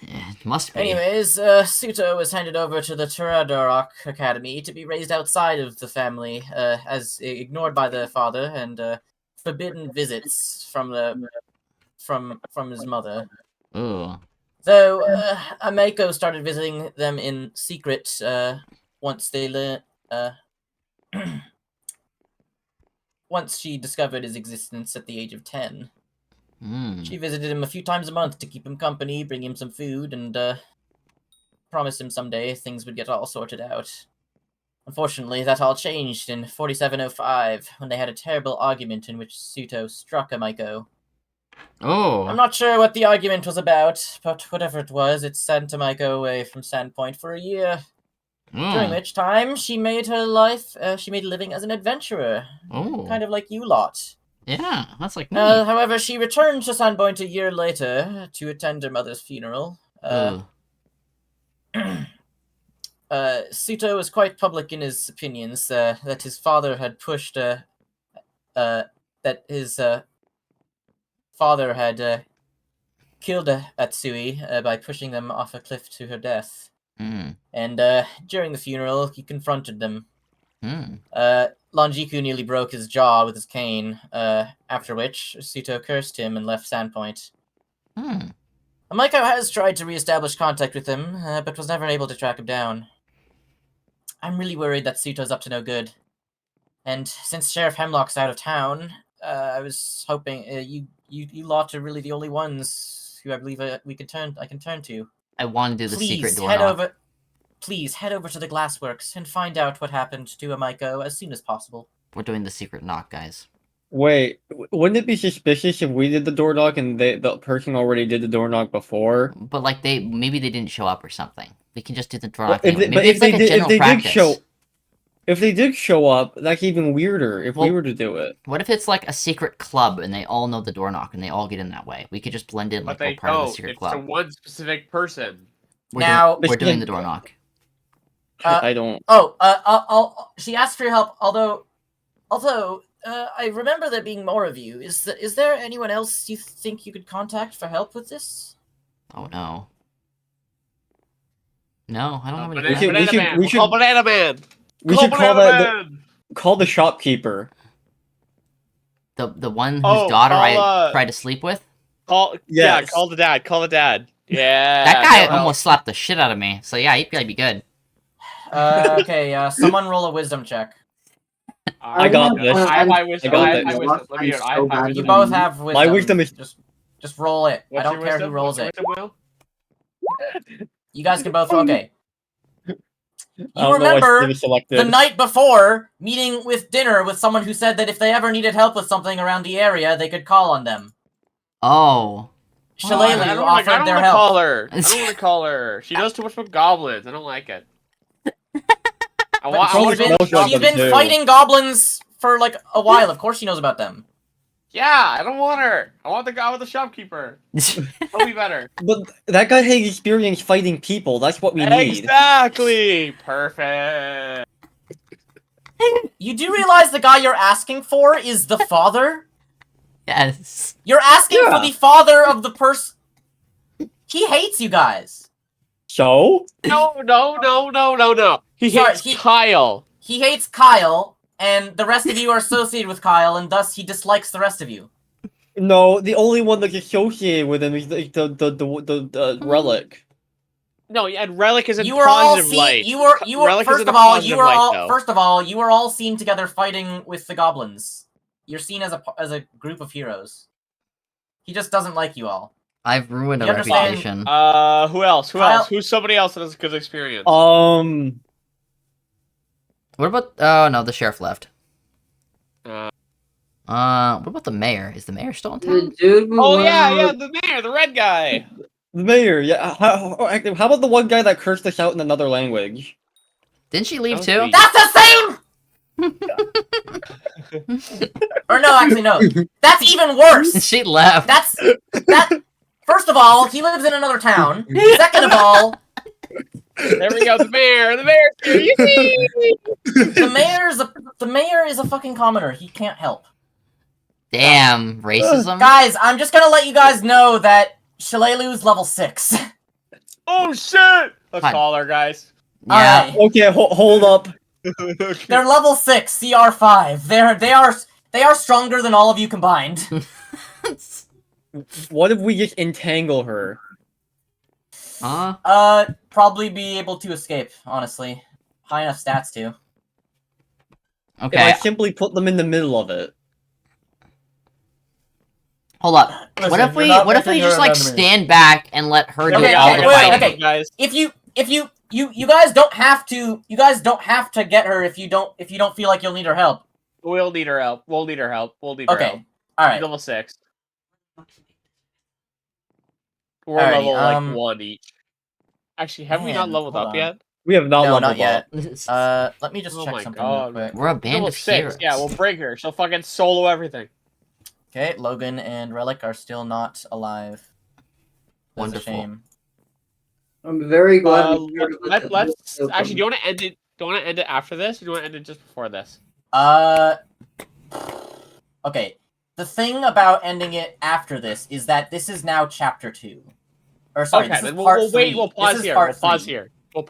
Yeah, it must be. Anyways, Suto was handed over to the Turadorok Academy to be raised outside of the family, as ignored by the father and forbidden visits from his mother. Ooh. Though Ameko started visiting them in secret once once she discovered his existence at the age of 10. She visited him a few times a month to keep him company, bring him some food, and promised him someday things would get all sorted out. Unfortunately, that all changed in 4705, when they had a terrible argument in which Suto struck Ameko. Oh. I'm not sure what the argument was about, but whatever it was, it sent Ameko away from Sandpoint for a year. During which time, she made a living as an adventurer. Oh. Kind of like you lot. Yeah, that's like me. However, she returned to Sandpoint a year later to attend her mother's funeral. Suto was quite public in his opinions that his father had pushed killed Atsui by pushing them off a cliff to her death. And during the funeral, he confronted them. Lonjiku nearly broke his jaw with his cane, after which Suto cursed him and left Sandpoint. Ameko has tried to re-establish contact with him, but was never able to track him down. I'm really worried that Suto's up to no good. And since Sheriff Hemlock's out of town, I was hoping you lot are really the only ones who I believe I can turn to. I want to do the secret door knock. Please head over to the Glassworks and find out what happened to Ameko as soon as possible. We're doing the secret knock, guys. Wait, wouldn't it be suspicious if we did the door knock and the person already did the door knock before? But like maybe they didn't show up or something. We can just do the door knock. If they did show, If they did show up, that's even weirder if we Well- were to do it. What if it's like a secret club and they all know the door knock and they all get in that way? We could just blend in like But we're they part of the don't. secret It's to club. one specific person. Now- we're doing the door knock. I don't. She asked for your help. Although, I remember there being more of you. Is there anyone else you think you could contact for help with this? Oh no. No, I don't know Banana, any should- Banana we should- Man. we We'll call should- Banana Man. We should call Banana that Man. call the shopkeeper. the one whose Oh, daughter I call, tried to sleep with. Yeah, Yes. call the dad. Call the dad. Yeah. That guy that'll help. almost slapped the shit out of me. So yeah, he'd probably be good. Okay. Someone roll a wisdom check. I got this. I have high wisdom. I got I have this. high wisdom. Let me hear it. I have high You wisdom. both have wisdom. My wisdom is- just roll it. What's I don't your care wisdom? who rolls What's it. your wisdom, Will? You guys can both. Okay. I You don't know why remember Steve is selected. the night before meeting with dinner with someone who said that if they ever needed help with something around the area, they could call on them. Oh. Shillelagh I don't offered want their to help. call her. I don't want to call her. She knows too much about goblins. I don't like it. I But want Probably to go to knows what she's them been too. fighting goblins for like a while. Of course she knows about them. Yeah, I don't want her. I want the guy with the shopkeeper. He'll be better. But that guy has experience fighting people. That's what we need. Exactly. Perfect. You do realize the guy you're asking for is the father? Yes. You're asking Yeah. for the father of the person. He hates you guys. So? No. He Sorry, hates Kyle. He hates Kyle, and the rest of you are associated with Kyle, and thus he dislikes the rest of you. No, the only one that's associated with him is the relic. No, and Relic is in You were all positive seen. light. You were Relic is first in of a all. positive You were light, all. though. First of all, you were all seen together fighting with the goblins. You're seen as a group of heroes. He just doesn't like you all. I've ruined a You understand- reputation. Who else? Kyle- Who's somebody else that has a good experience? What about? Oh no, the sheriff left. Uh, What about the mayor? Is the mayor still in The town? dude who oh went yeah, out- the mayor, the red guy. The mayor, yeah. How about the one guy that cursed us out in another language? Didn't she leave That too? was That's the same. Or no, actually no. That's even worse. She left. That. First of all, he lives in another town. Second of all, There we go, the mayor. The mayor's here. Yippee! the mayor is a fucking commoner. He can't help. Damn, racism. Guys, I'm just gonna let you guys know that Shillelagh's level 6. Oh shit! Let's Fine. call her, guys. Yeah. Alright. Okay, hold up. They're level 6, CR5. They are stronger than all of you combined. What if we just entangle her? Probably be able to escape, honestly. High enough stats to. If I Okay, simply put them in the middle of it. hold up. Listen, What if you're we not what if we making just her like an enemy. stand back and let her do Okay, all okay, the wait, fighting? okay. guys. If you guys don't have to get her if you don't feel like you'll need her help. We'll need her help. We'll need her help. We'll need her help. Okay. Alright. Level 6. We're Alrighty, level like 1 each. Actually, have we not man, leveled hold up on. yet? We have not No, leveled not up. yet. Let me just Oh check my something God. real quick. We're a band Level of 6. heroes. Yeah, we'll break her. She'll fucking solo everything. Okay, Logan and Relic are still not alive. That's Wonderful. a shame. I'm very glad. we Let's actually. Do you want to end it? Do you want to end it after this, or do you want to end it just before this? Okay. The thing about ending it after this is that this is now chapter 2. Or sorry, Okay, this is then part we'll wait. 3. We'll This pause is here. part We'll pause 3. here. We'll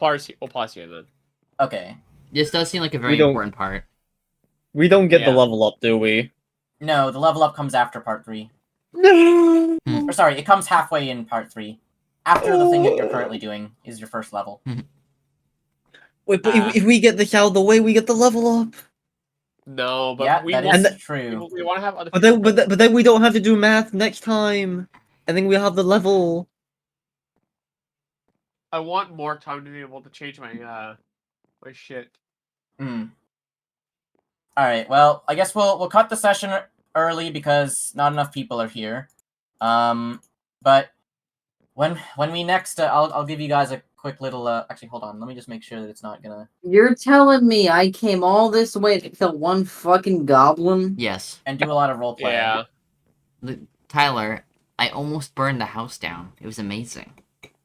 pause here then. Okay. This does seem like a very We don't- important part. We don't get the Yeah. level up, do we? No, the level up comes after part 3. No. Or sorry, it comes halfway in part 3. After the thing that you're currently doing is your first level. Wait, but if we get this out of the way, we get the level up. No, but Yeah, we that want, is true. we want to have other. But people but then we don't have to do math next time. I think we have the level. I want more time to be able to change my my shit. Alright, well, I guess we'll cut the session early because not enough people are here. But when we next I'll give you guys a quick quick little. Actually, hold on. Let me just make sure that it's not gonna. You're telling me I came all this way to kill one fucking goblin? Yes. And do a lot of role play. Yeah. Tyler, I almost burned the house down. It was amazing.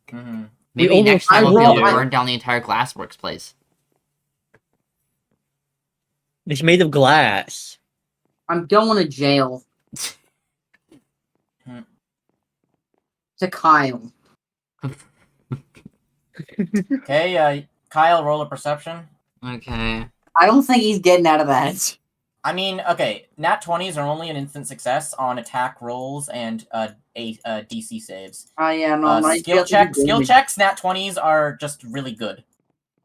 Mm-hmm. Maybe almost next time we'll be able to did. burn down the entire Glassworks place. It's made of glass. I'm going to jail. To Kyle. Okay, Kyle, roll a perception. Okay. I don't think he's getting out of that. I mean, okay, nat 20s are only an instant success on attack rolls and DC saves. Oh yeah, no, I'm not even Skill able to do skill damage. checks, nat 20s are just really good.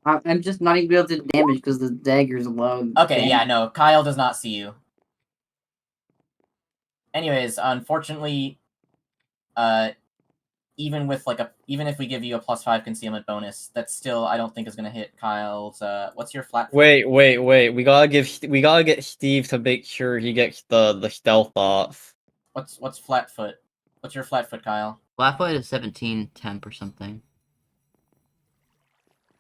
I'm just not even able to do damage because the dagger's low. Okay, yeah, no, Kyle does not see you. Anyways, unfortunately, even if we give you a +5 concealment bonus, that's still I don't think is gonna hit Kyle's. What's your flat? Wait. We gotta get Steve to make sure he gets the stealth off. What's flatfoot? What's your flatfoot, Kyle? Flatfoot is 17 temp or something.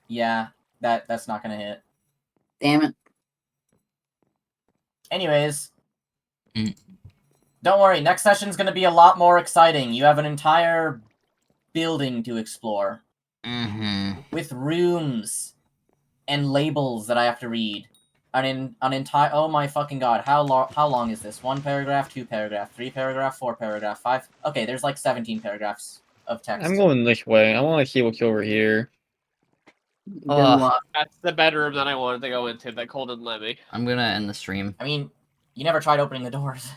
Yeah, that's not gonna hit. Damn it. Anyways, Mm. don't worry. Next session's gonna be a lot more exciting. You have an entire building to explore Mm-hmm. with rooms and labels that I have to read. An entire. Oh my fucking god! How long is this? 1 paragraph, 2 paragraph, 3 paragraph, 4 paragraph, 5. Okay, there's like 17 paragraphs of text. I'm going this way. I want to see what's over here. Good Ugh. luck. That's the bedroom that I wanted to go into that Cole didn't let me. I'm gonna end the stream. I mean, you never tried opening the doors.